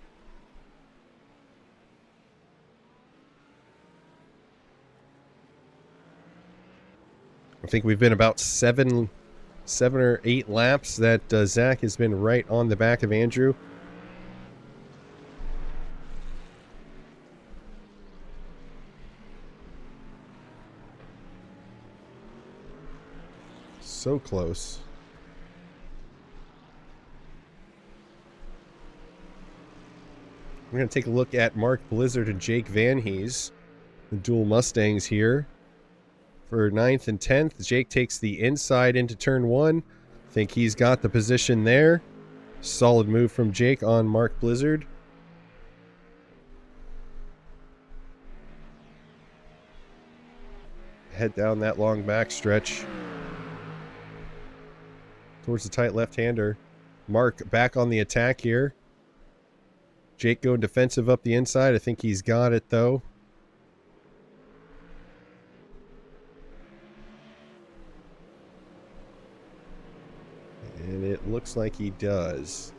I think we've been about seven or 8 laps that Zach has been right on the back of Andrew. So close. We're going to take a look at Mark Blizzard and Jake Van Hees, the dual Mustangs here. For 9th and 10th, Jake takes the inside into turn 1. Think he's got the position there. Solid move from Jake on Mark Blizzard. Head down that long back stretch towards the tight left-hander. Mark back on the attack here. Jake going defensive up the inside. I think he's got it, though. And it looks like he does.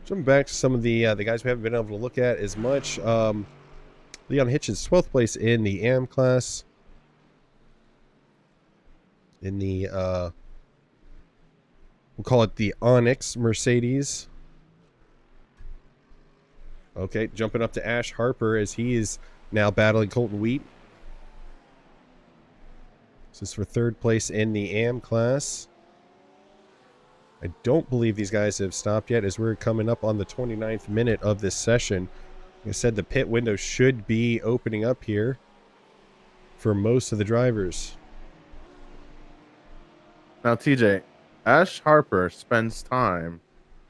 Jumping back to some of the guys we haven't been able to look at as much. Leon Hitchens, 12th place in the AM class. In the, we'll call it the Onyx Mercedes. Okay, jumping up to Ash Harper as he is now battling Colton Wheat. This is for 3rd place in the AM class. I don't believe these guys have stopped yet, as we're coming up on the 29th minute of this session. Like I said, the pit window should be opening up here for most of the drivers. Now, TJ, Ash Harper spends time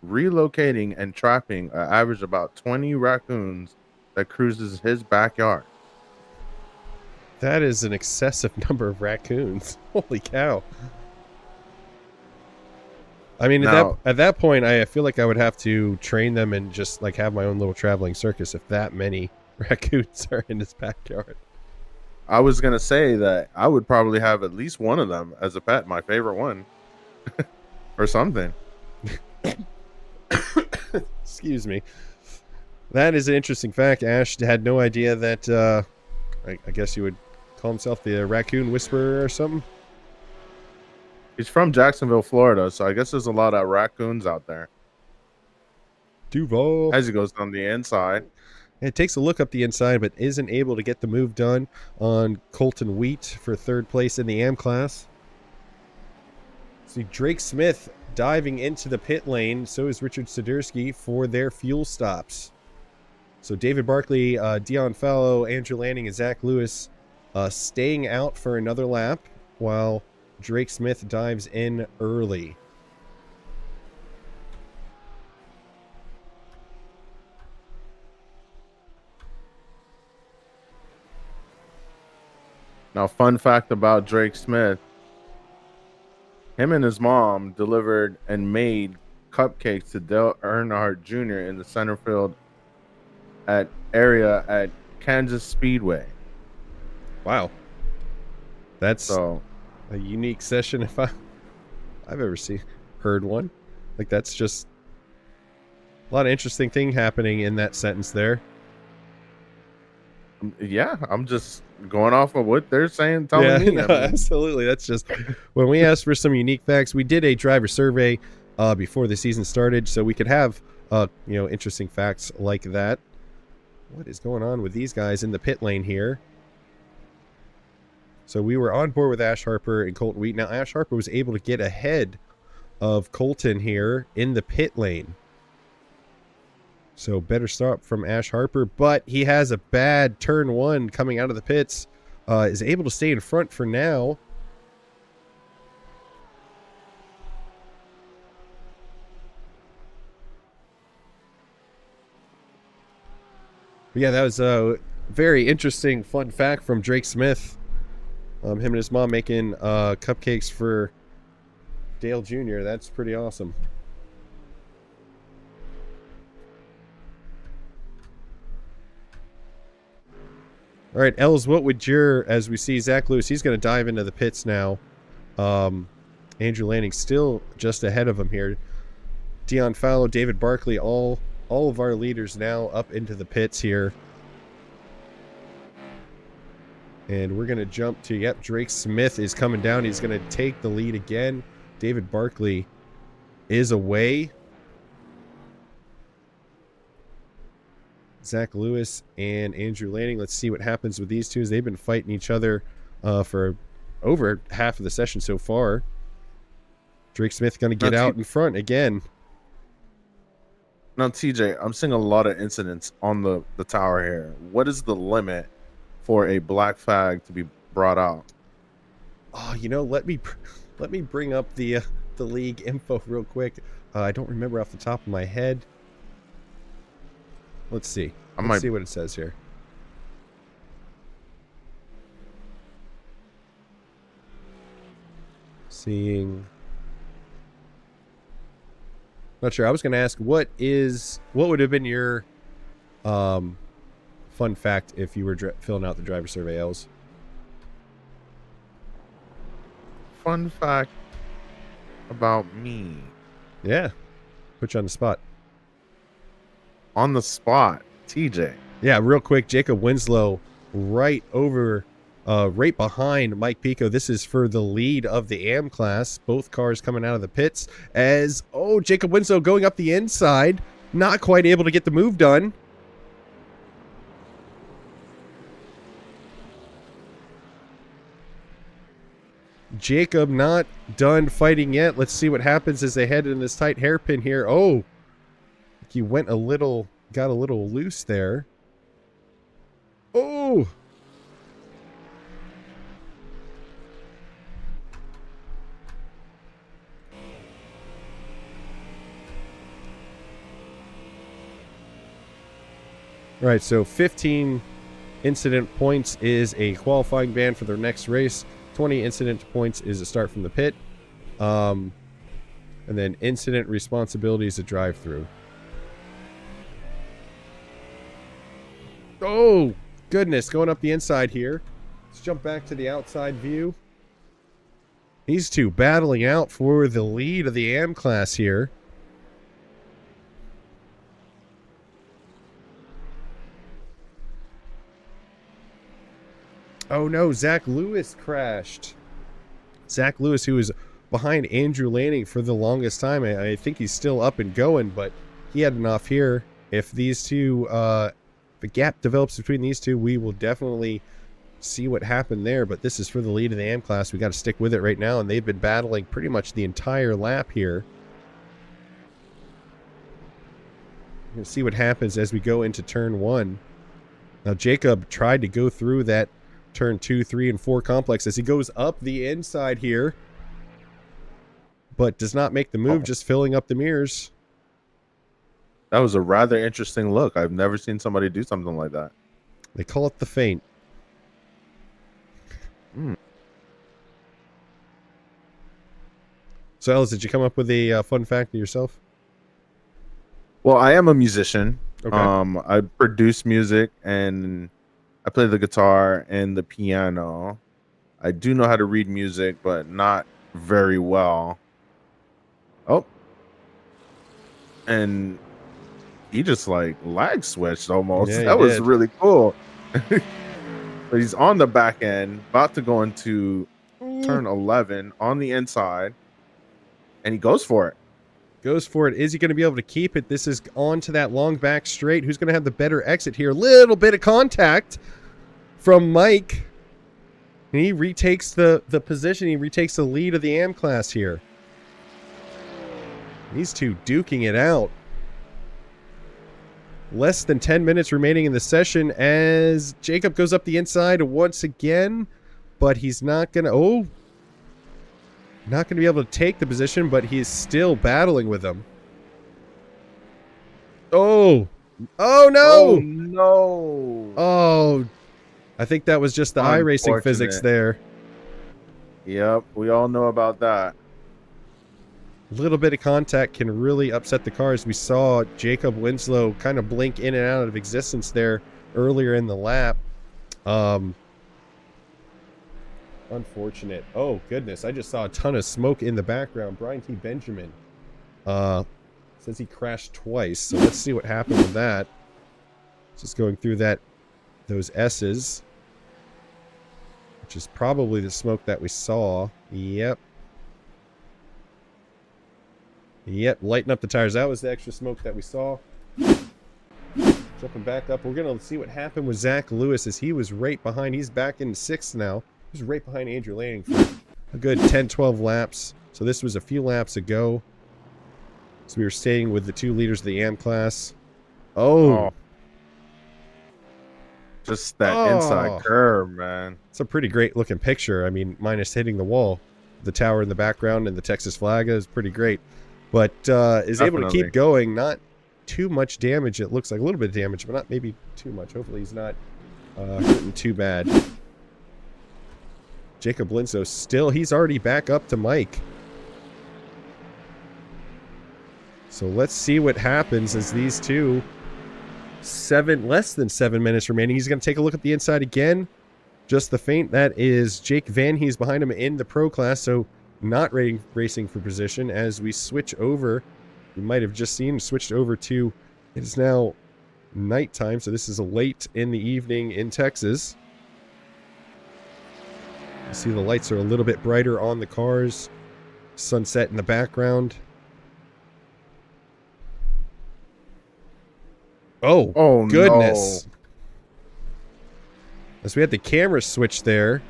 relocating and trapping an average about 20 raccoons that cruises his backyard. That is an excessive number of raccoons. Holy cow. I mean, Now, at that point, I feel like I would have to train them and just like have my own little traveling circus if that many raccoons are in his backyard. I was going to say that I would probably have at least one of them as a pet, my favorite one, or something. Excuse me. That is an interesting fact. Ash had no idea that, I guess you would call himself the raccoon whisperer or something. He's from Jacksonville, Florida, so I guess there's a lot of raccoons out there. Duval. As he goes down the inside. It takes a look up the inside, but isn't able to get the move done on Colton Wheat for 3rd place in the AM class. See Drake Smith diving into the pit lane. So is Richard Sidursky for their fuel stops. So David Barkley, Dion Fallow, Andrew Lanning, and Zach Lewis staying out for another lap while Drake Smith dives in early. Now, fun fact about Drake Smith, him and his mom delivered and made cupcakes to Dale Earnhardt Jr. in the center field area at Kansas Speedway. Wow. That's So a unique session if I've ever heard one. Like, that's just a lot of interesting thing happening in that sentence there. yeah, I'm just going off of what they're saying, telling me. No, absolutely. That's just when we asked for some unique facts. We did a driver survey before the season started, so we could have interesting facts like that. What is going on with these guys in the pit lane here? So we were on board with Ash Harper and Colton Wheat. Now Ash Harper was able to get ahead of Colton here in the pit lane. So better start from Ash Harper, but he has a bad turn one coming out of the pits. Is able to stay in front for now. But yeah, that was a very interesting fun fact from Drake Smith. Him and his mom making cupcakes for Dale Jr. That's pretty awesome. All right, Els, what would as we see Zach Lewis, he's going to dive into the pits now. Andrew Lanning still just ahead of him here. Dion Fallow, David Barkley, all of our leaders now up into the pits here. And we're going to jump to, Drake Smith is coming down. He's going to take the lead again. David Barkley is away. Zach Lewis and Andrew Lanning. Let's see what happens with these two. They've been fighting each other for over half of the session so far. Drake Smith going to get out in front again. Now, TJ, I'm seeing a lot of incidents on the tower here. What is the limit for a black flag to be brought out? Oh, let me bring up the league info real quick. I don't remember off the top of my head. Let's see. Let's see what it says here. Seeing. Not sure. I was going to ask what would have been your fun fact if you were filling out the driver survey, Els? Fun fact about me. Yeah. Put you on the spot. On the spot, TJ. Yeah, real quick, Jacob Winslow right behind Mike Pico. This is for the lead of the AM class. Both cars coming out of the pits as, Jacob Winslow going up the inside. Not quite able to get the move done. Jacob not done fighting yet. Let's see what happens as they head in this tight hairpin here. Oh, he got a little loose there. Oh! All right, so 15 incident points is a qualifying ban for their next race. 20 incident points is a start from the pit. And then incident responsibility is a drive-through. Oh, goodness. Going up the inside here. Let's jump back to the outside view. These two battling out for the lead of the AM class here. Oh, no. Zach Lewis crashed. Zach Lewis, who was behind Andrew Lanning for the longest time. I think he's still up and going, but he had enough here. If these two... the gap develops between these two, we will definitely see what happened there. But this is for the lead of the AM class. We got to stick with it right now, and they've been battling pretty much the entire lap here. We're going to see what happens as we go into turn 1. Now, Jacob tried to go through that turn 2, 3, and 4 complex as he goes up the inside here, but does not make the move, just filling up the mirrors. That was a rather interesting look. I've never seen somebody do something like that. They call it the feint. So, Ellis, did you come up with a fun fact yourself? Well, I am a musician. Okay. I produce music and I play the guitar and the piano. I do know how to read music, but not very well. Oh. And he just like lag switched almost. Yeah, that was did. really cool. But he's on the back end, about to go into turn 11 on the inside, and he goes for it. Goes for it. Is he going to be able to keep it? This is on to that long back straight. Who's going to have the better exit here? Little bit of contact from Mike. And he retakes the position. He retakes the lead of the AM class here. These two duking it out. Less than 10 minutes remaining in the session as Jacob goes up the inside once again, but he's not going to... Oh, not going to be able to take the position, but he is still battling with them. Oh! Oh, no! Oh, no! Oh, I think that was just the iRacing physics there. Yep, we all know about that. A little bit of contact can really upset the cars. We saw Jacob Winslow kind of blink in and out of existence there earlier in the lap. Unfortunate. Oh, goodness. I just saw a ton of smoke in the background. Brian T. Benjamin says he crashed twice. So let's see what happened with that. Just going through those S's, which is probably the smoke that we saw. Yep. Yep, lighten up the tires. That was the extra smoke that we saw. Jumping back up. We're going to see what happened with Zach Lewis as he was right behind. He's back in 6th now. He's right behind Andrew Lanning for a good 10, 12 laps. So this was a few laps ago. So we were staying with the 2 leaders of the AM class. Oh. Just that inside curve, man. It's a pretty great looking picture. I mean, minus hitting the wall. The tower in the background and the Texas flag is pretty great. But is able to keep going. Not too much damage. It looks like a little bit of damage, but not maybe too much. Hopefully he's not hurting too bad. Jacob Winslow still, he's already back up to Mike. So let's see what happens as these two, less than 7 minutes remaining. He's going to take a look at the inside again. Just the feint. That is Jake Van Hees behind him in the pro class. So not racing for position as we switch over. You might have just seen switched over to, it is now nighttime. So this is late in the evening in Texas. You see the lights are a little bit brighter on the cars. Sunset in the background. Oh goodness. No. As we had the camera switch there,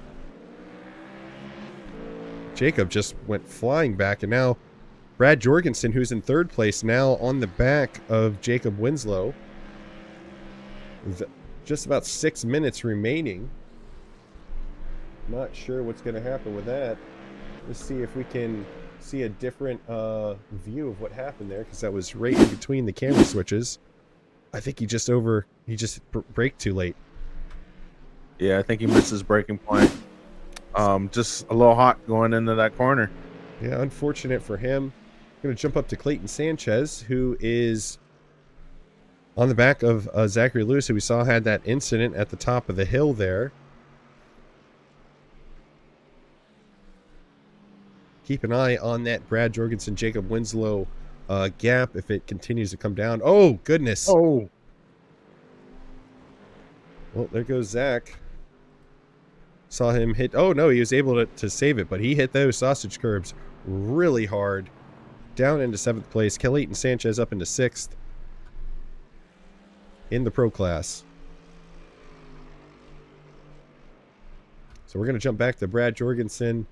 Jacob just went flying back, and now Brad Jorgensen, who's in 3rd place, now on the back of Jacob Winslow. With just about 6 minutes remaining. Not sure what's going to happen with that. Let's see if we can see a different view of what happened there, because that was right in between the camera switches. I think he just braked too late. Yeah, I think he missed his braking point. Just a little hot going into that corner. Yeah, unfortunate for him. Going to jump up to Clayton Sanchez, who is on the back of Zachary Lewis, who we saw had that incident at the top of the hill there. Keep an eye on that Brad Jorgensen, Jacob Winslow gap if it continues to come down. Oh, goodness. Oh. Well, there goes Zach. Saw him hit. Oh, no, he was able to save it, but he hit those sausage curbs really hard. Down into 7th place. Clayton Sanchez up into 6th in the pro class. So we're going to jump back to Brad Jorgensen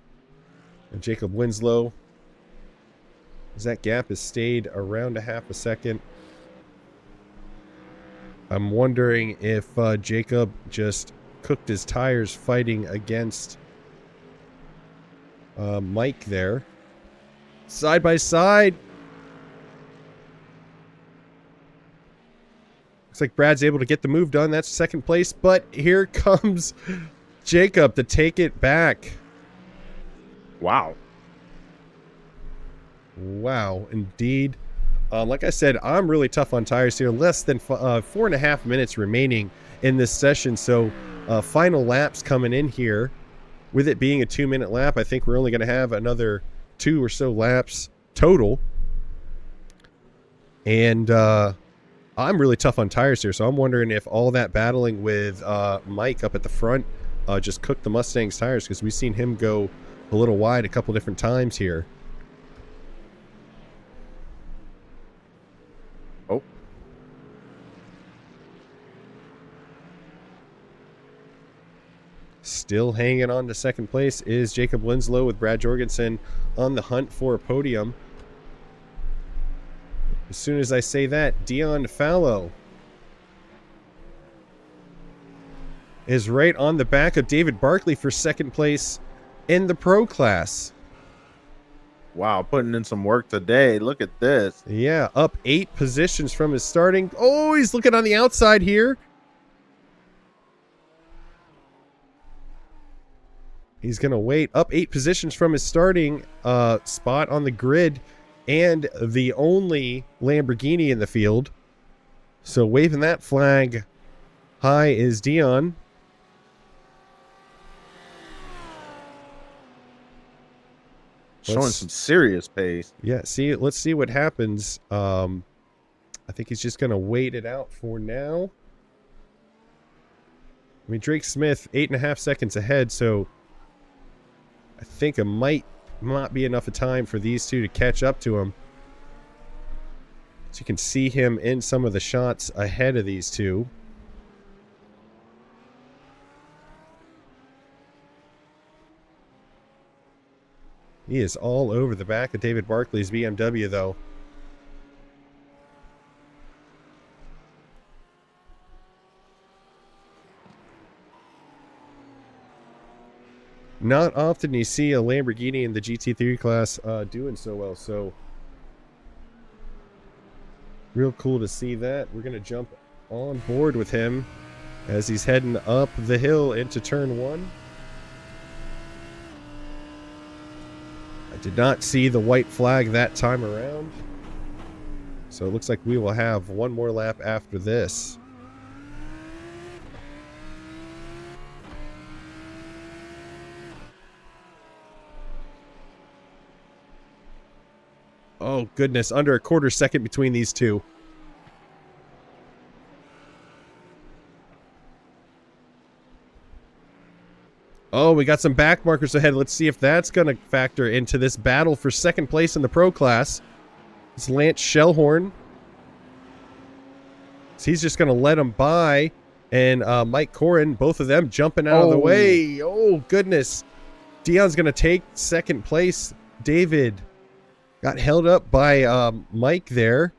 and Jacob Winslow, as that gap has stayed around a half a second. I'm wondering if Jacob just cooked his tires fighting against Mike there. Side by side. Looks like Brad's able to get the move done. That's second place, but here comes Jacob to take it back. Wow. Wow, indeed. Like I said, I'm really tough on tires here. Less than 4.5 minutes remaining in this session. So final laps coming in here. With it being a 2-minute lap, I think we're only going to have another 2 or so laps total. And I'm really tough on tires here. So I'm wondering if all that battling with Mike up at the front just cooked the Mustang's tires, because we've seen him go a little wide a couple different times here. Oh. Still hanging on to second place is Jacob Winslow, with Brad Jorgensen on the hunt for a podium. As soon as I say that, Dion Fallow is right on the back of David Barkley for second place in the pro class. Wow, putting in some work today. Look at this. Yeah, up 8 positions from his starting. Oh, he's looking on the outside here. He's going to wait. Up 8 positions from his starting spot on the grid, and the only Lamborghini in the field. So waving that flag high is Dion. Showing some serious pace. Yeah, let's see what happens. I think he's just going to wait it out for now. I mean, Drake Smith, 8.5 seconds ahead, so I think it might not be enough of time for these two to catch up to him. So you can see him in some of the shots ahead of these two. He is all over the back of David Barkley's BMW, though. Not often you see a Lamborghini in the GT3 class doing so well, so real cool to see that. We're going to jump on board with him as he's heading up the hill into turn 1. I did not see the white flag that time around, so it looks like we will have one more lap after this. Oh, goodness. Under a quarter second between these two. Oh, we got some back markers ahead. Let's see if that's going to factor into this battle for second place in the pro class. It's Lance Shellhorn. So he's just going to let him by. And Mike Corrin, both of them jumping out of the way. Oh, goodness. Dion's going to take second place. David got held up by Mike there.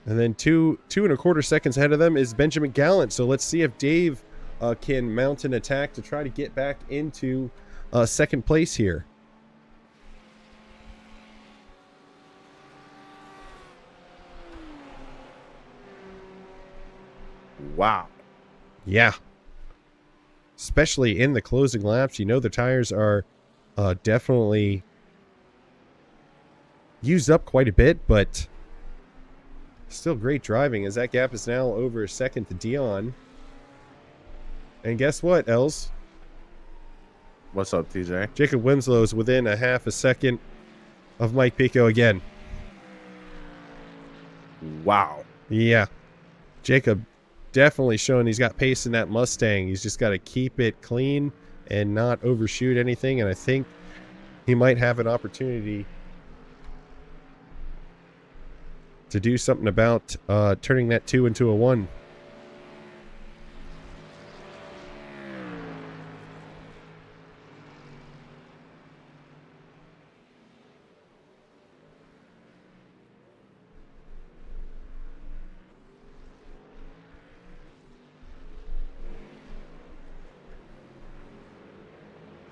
And then two and a quarter seconds ahead of them is Benjamin Gallant. So let's see if Dave can mount an attack to try to get back into second place here. Wow. Yeah. Especially in the closing laps. You know the tires are definitely used up quite a bit, but still great driving, as that gap is now over a second to Dion. And guess what, Els? What's up, TJ? Jacob Winslow is within a half a second of Mike Pico again. Wow. Yeah. Jacob definitely showing he's got pace in that Mustang. He's just got to keep it clean and not overshoot anything. And I think he might have an opportunity to do something about turning that 2 into a 1.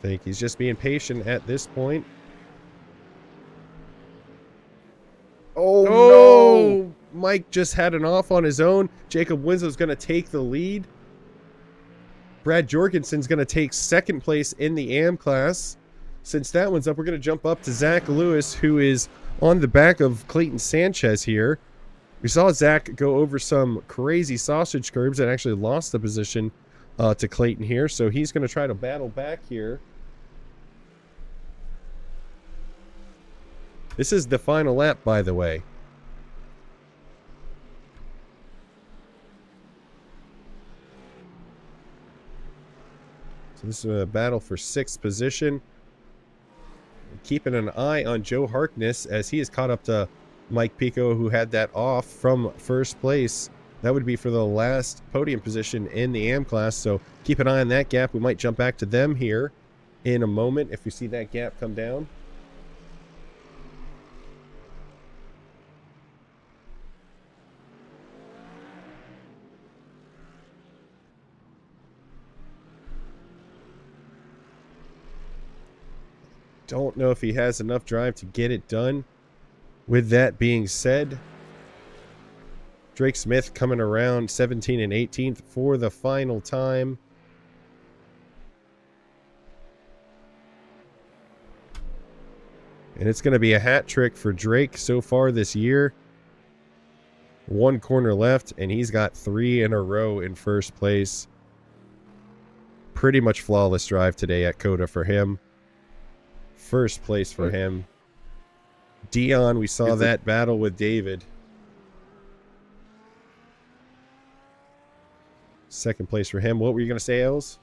think he's just being patient at this point. Oh, Oh, Mike just had an off on his own. Jacob Winslow's going to take the lead. Brad Jorgensen's going to take second place in the AM class. Since that one's up, we're going to jump up to Zach Lewis, who is on the back of Clayton Sanchez here. We saw Zach go over some crazy sausage curbs and actually lost the position to Clayton here. So he's going to try to battle back here. This is the final lap, by the way. So this is a battle for 6th position. Keeping an eye on Joe Harkness as he is caught up to Mike Pico, who had that off from first place. That would be for the last podium position in the AM class. So keep an eye on that gap. We might jump back to them here in a moment if we see that gap come down. Don't know if he has enough drive to get it done. With that being said, Drake Smith coming around 17 and 18th for the final time. And it's going to be a hat trick for Drake so far this year. 1 corner left, and he's got 3 in a row in first place. Pretty much flawless drive today at COTA for him. First place for him. Dion, we saw that battle with David. Second place for him. What were you going to say, Els?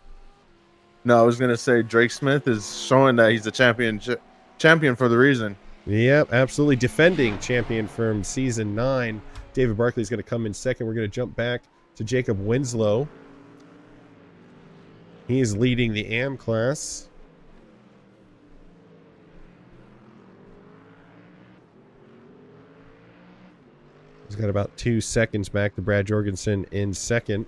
No, I was going to say Drake Smith is showing that he's the champion for the reason. Yep, absolutely. Defending champion from season 9. David Barkley is going to come in second. We're going to jump back to Jacob Winslow. He is leading the AM class. He's got about 2 seconds back to Brad Jorgensen in second.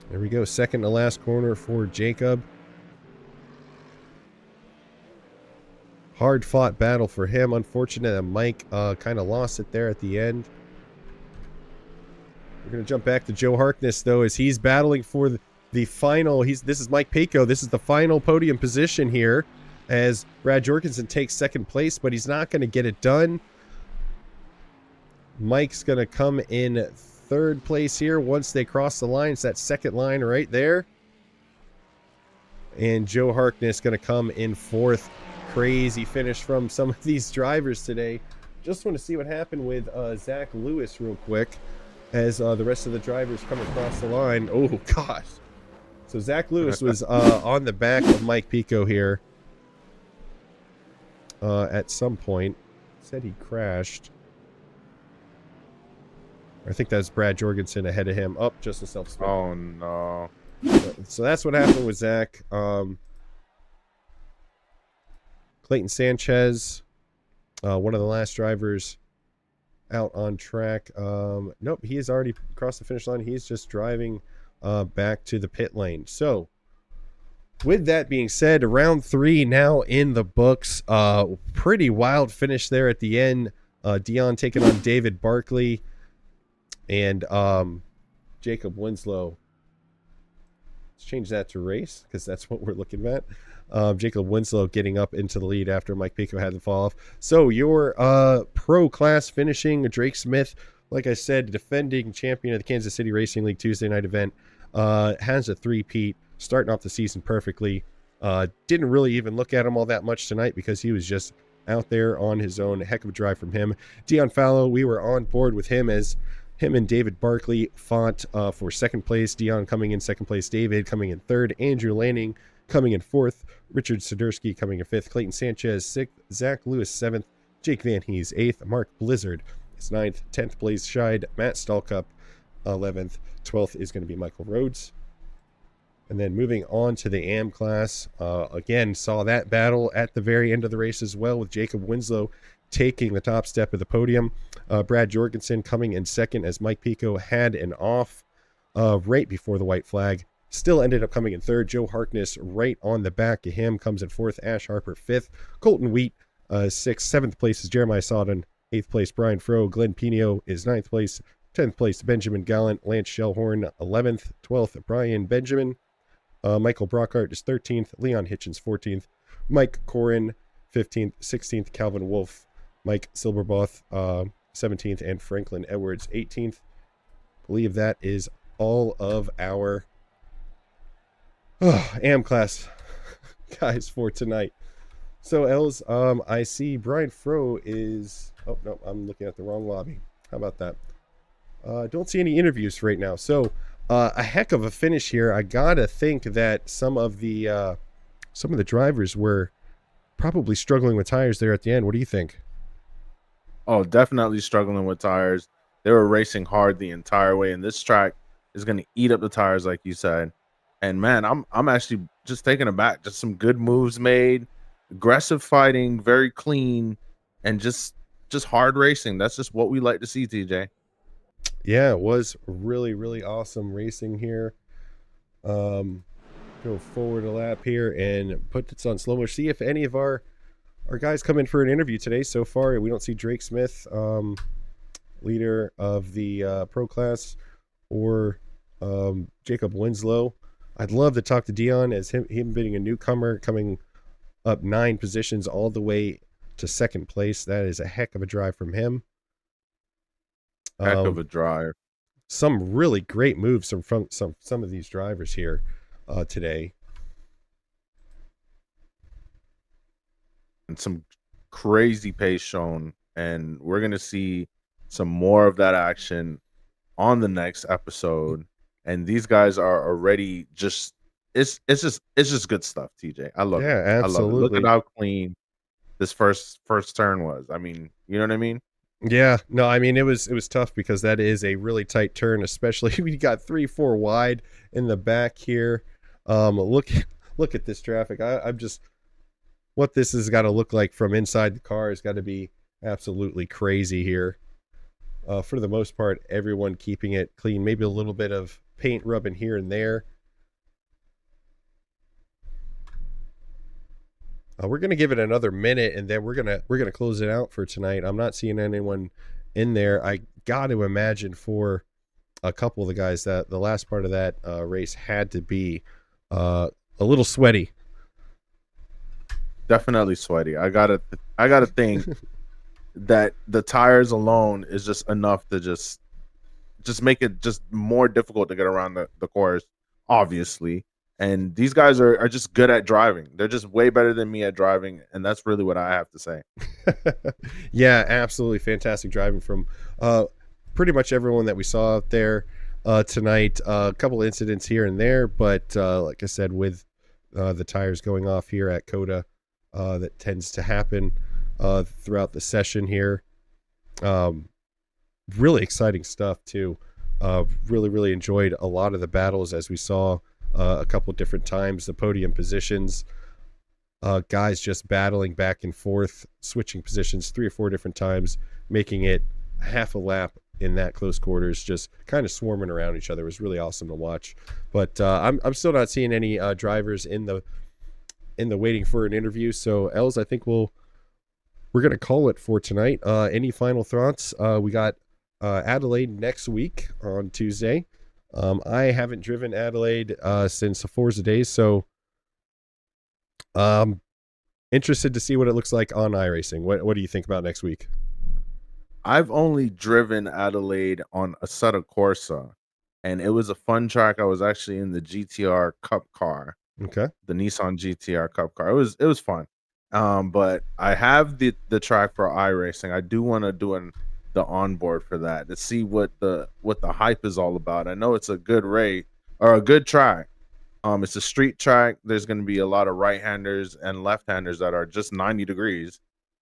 There we go. Second to last corner for Jacob. Hard fought battle for him. Unfortunate that Mike kind of lost it there at the end. We're going to jump back to Joe Harkness, though, as he's battling for the final. This is Mike Pico. This is the final podium position here as Brad Jorgensen takes second place, but he's not going to get it done. Mike's going to come in third place here once they cross the line. It's that second line right there. And Joe Harkness going to come in fourth. Crazy finish from some of these drivers today. Just want to see what happened with Zach Lewis real quick as the rest of the drivers come across the line. Oh, gosh. So Zach Lewis was on the back of Mike Pico here at some point. Said he crashed. I think that's Brad Jorgensen ahead of him. Up, just a self-stop. Oh, no. So that's what happened with Zach. Clayton Sanchez, one of the last drivers out on track. Nope, he has already crossed the finish line. He's just driving back to the pit lane. So with that being said, round 3 now in the books. Pretty wild finish there at the end. Dion taking on David Barkley and Jacob Winslow. Let's change that to race because that's what we're looking at. Jacob Winslow getting up into the lead after Mike Pico had the fall off. So your pro class finishing, Drake Smith, like I said, defending champion of the Kansas City Racing League Tuesday night event, has a 3-peat, starting off the season perfectly. Didn't really even look at him all that much tonight because he was just out there on his own. A heck of a drive from him. Dion Fallow, we were on board with him as him and David Barkley fought for second place. Dion coming in second place. David coming in third. Andrew Lanning coming in fourth. Richard Sidursky coming in fifth. Clayton Sanchez sixth. Zach Lewis seventh. Jake Van Hees eighth. Mark Blizzard is ninth. 10th Blaze Scheid. Matt Stallcup 11th. 12th is going to be Michael Rhodes. And then moving on to the AM class, again, saw that battle at the very end of the race as well with Jacob Winslow taking the top step of the podium. Brad Jorgensen coming in second as Mike Pico had an off right before the white flag. Still ended up coming in third. Joe Harkness right on the back of him comes in fourth. Ash Harper fifth. Colton Wheat sixth. Seventh place is Jeremiah Sawdon. Eighth place Brian Froh. Glenn Pino is ninth place. 10th place Benjamin Gallant. Lance Shellhorn 11th. 12th Brian Benjamin. Michael Brockhart is 13th. Leon Hitchens 14th. Mike Corin 15th. 16th Calvin Wolf. Mike Silberboth 17th. And Franklin Edwards 18th. I believe that is all of our AM class guys for tonight. So Els, I see Brian Froh is, oh no, I'm looking at the wrong lobby. How about that? Don't see any interviews right now. So a heck of a finish here. I gotta think that some of the drivers were probably struggling with tires there at the end. What do you think? Oh, definitely struggling with tires. They were racing hard the entire way, and this track is going to eat up the tires, like you said. And man, I'm actually just taken aback. Just some good moves made, aggressive fighting, very clean, and just hard racing. That's just what we like to see, TJ. Yeah, it was really, really awesome racing here. Go forward a lap here and put this on slow motion. See if any of our guys come in for an interview today. So far, we don't see Drake Smith, leader of the pro class, or Jacob Winslow. I'd love to talk to Dion, as him being a newcomer, coming up 9 positions all the way to second place. That is a heck of a drive from him. Heck of a drive. Some really great moves from some of these drivers here today. And some crazy pace shown. And we're going to see some more of that action on the next episode. And these guys are already just it's just good stuff, TJ. I love it. Absolutely. I love it. Look at how clean this first turn was. I mean, you know what I mean? Yeah, no, I mean it was tough because that is a really tight turn, especially we got 3-4 wide in the back here. Look at this traffic. I'm just, what this has got to look like from inside the car has got to be absolutely crazy here. For the most part, everyone keeping it clean. Maybe a little bit of paint rubbing here and there. We're gonna give it another minute, and then we're gonna close it out for tonight. I'm not seeing anyone in there. I got to imagine for a couple of the guys that the last part of that race had to be a little sweaty. Definitely sweaty. I gotta think that the tires alone is just enough to just make it just more difficult to get around the course, obviously. And these guys are just good at driving. They're just way better than me at driving, and that's really what I have to say. Yeah, absolutely fantastic driving from pretty much everyone that we saw out there tonight. A couple of incidents here and there, but like I said, with the tires going off here at COTA, that tends to happen throughout the session here. Really exciting stuff too. Really enjoyed a lot of the battles, as we saw a couple different times, the podium positions, guys just battling back and forth, switching positions 3 or 4 different times, making it half a lap in that close quarters, just kind of swarming around each other. It was really awesome to watch. But I'm still not seeing any drivers in the waiting for an interview. So Els, I think we're gonna call it for tonight. Any final thoughts? We got Adelaide next week on Tuesday. I haven't driven Adelaide since the Forza days, so interested to see what it looks like on iRacing. What do you think about next week? I've only driven Adelaide on a Assetto Corsa, and it was a fun track. I was actually in the GTR Cup car. Okay. The Nissan GTR Cup car. It was fun. But I have the track for iRacing. I do want to do the onboard for that to see what the hype is all about. I know it's a good rate or a good track. It's a street track. There's going to be a lot of right-handers and left-handers that are just 90 degrees.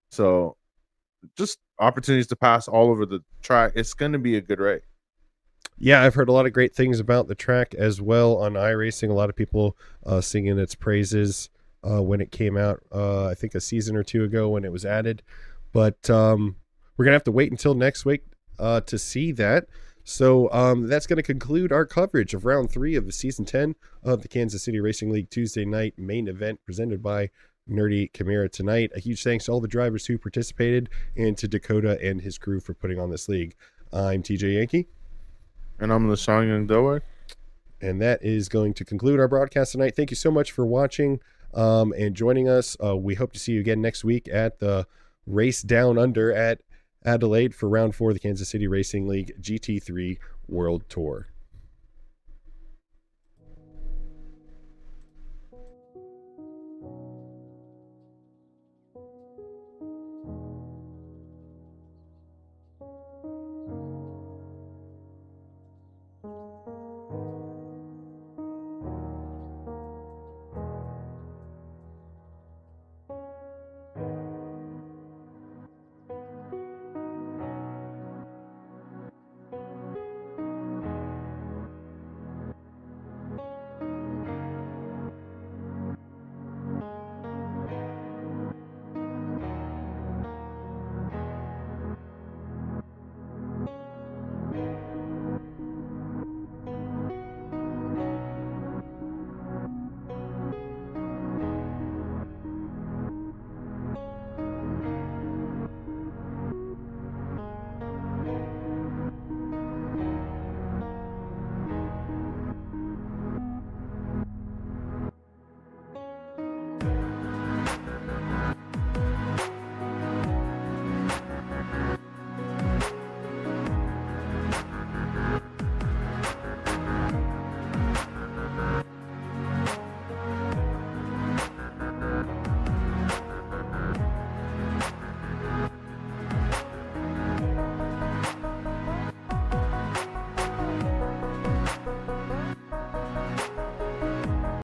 So just opportunities to pass all over the track. It's going to be a good rate. Yeah, I've heard a lot of great things about the track as well on iRacing. A lot of people singing its praises when it came out, I think a season or 2 ago when it was added. But we're gonna have to wait until next week to see that. So that's going to conclude our coverage of round 3 of the season 10 of the Kansas City Racing League Tuesday night main event presented by Nerdy Chimera tonight. A huge thanks to all the drivers who participated and to Dakota and his crew for putting on this league. I'm TJ Yankee. And I'm Lesean Young-Dilworth. And that is going to conclude our broadcast tonight. Thank you so much for watching and joining us. We hope to see you again next week at the Race Down Under at Adelaide for round 4 of the Kansas City Racing League GT3 World Tour.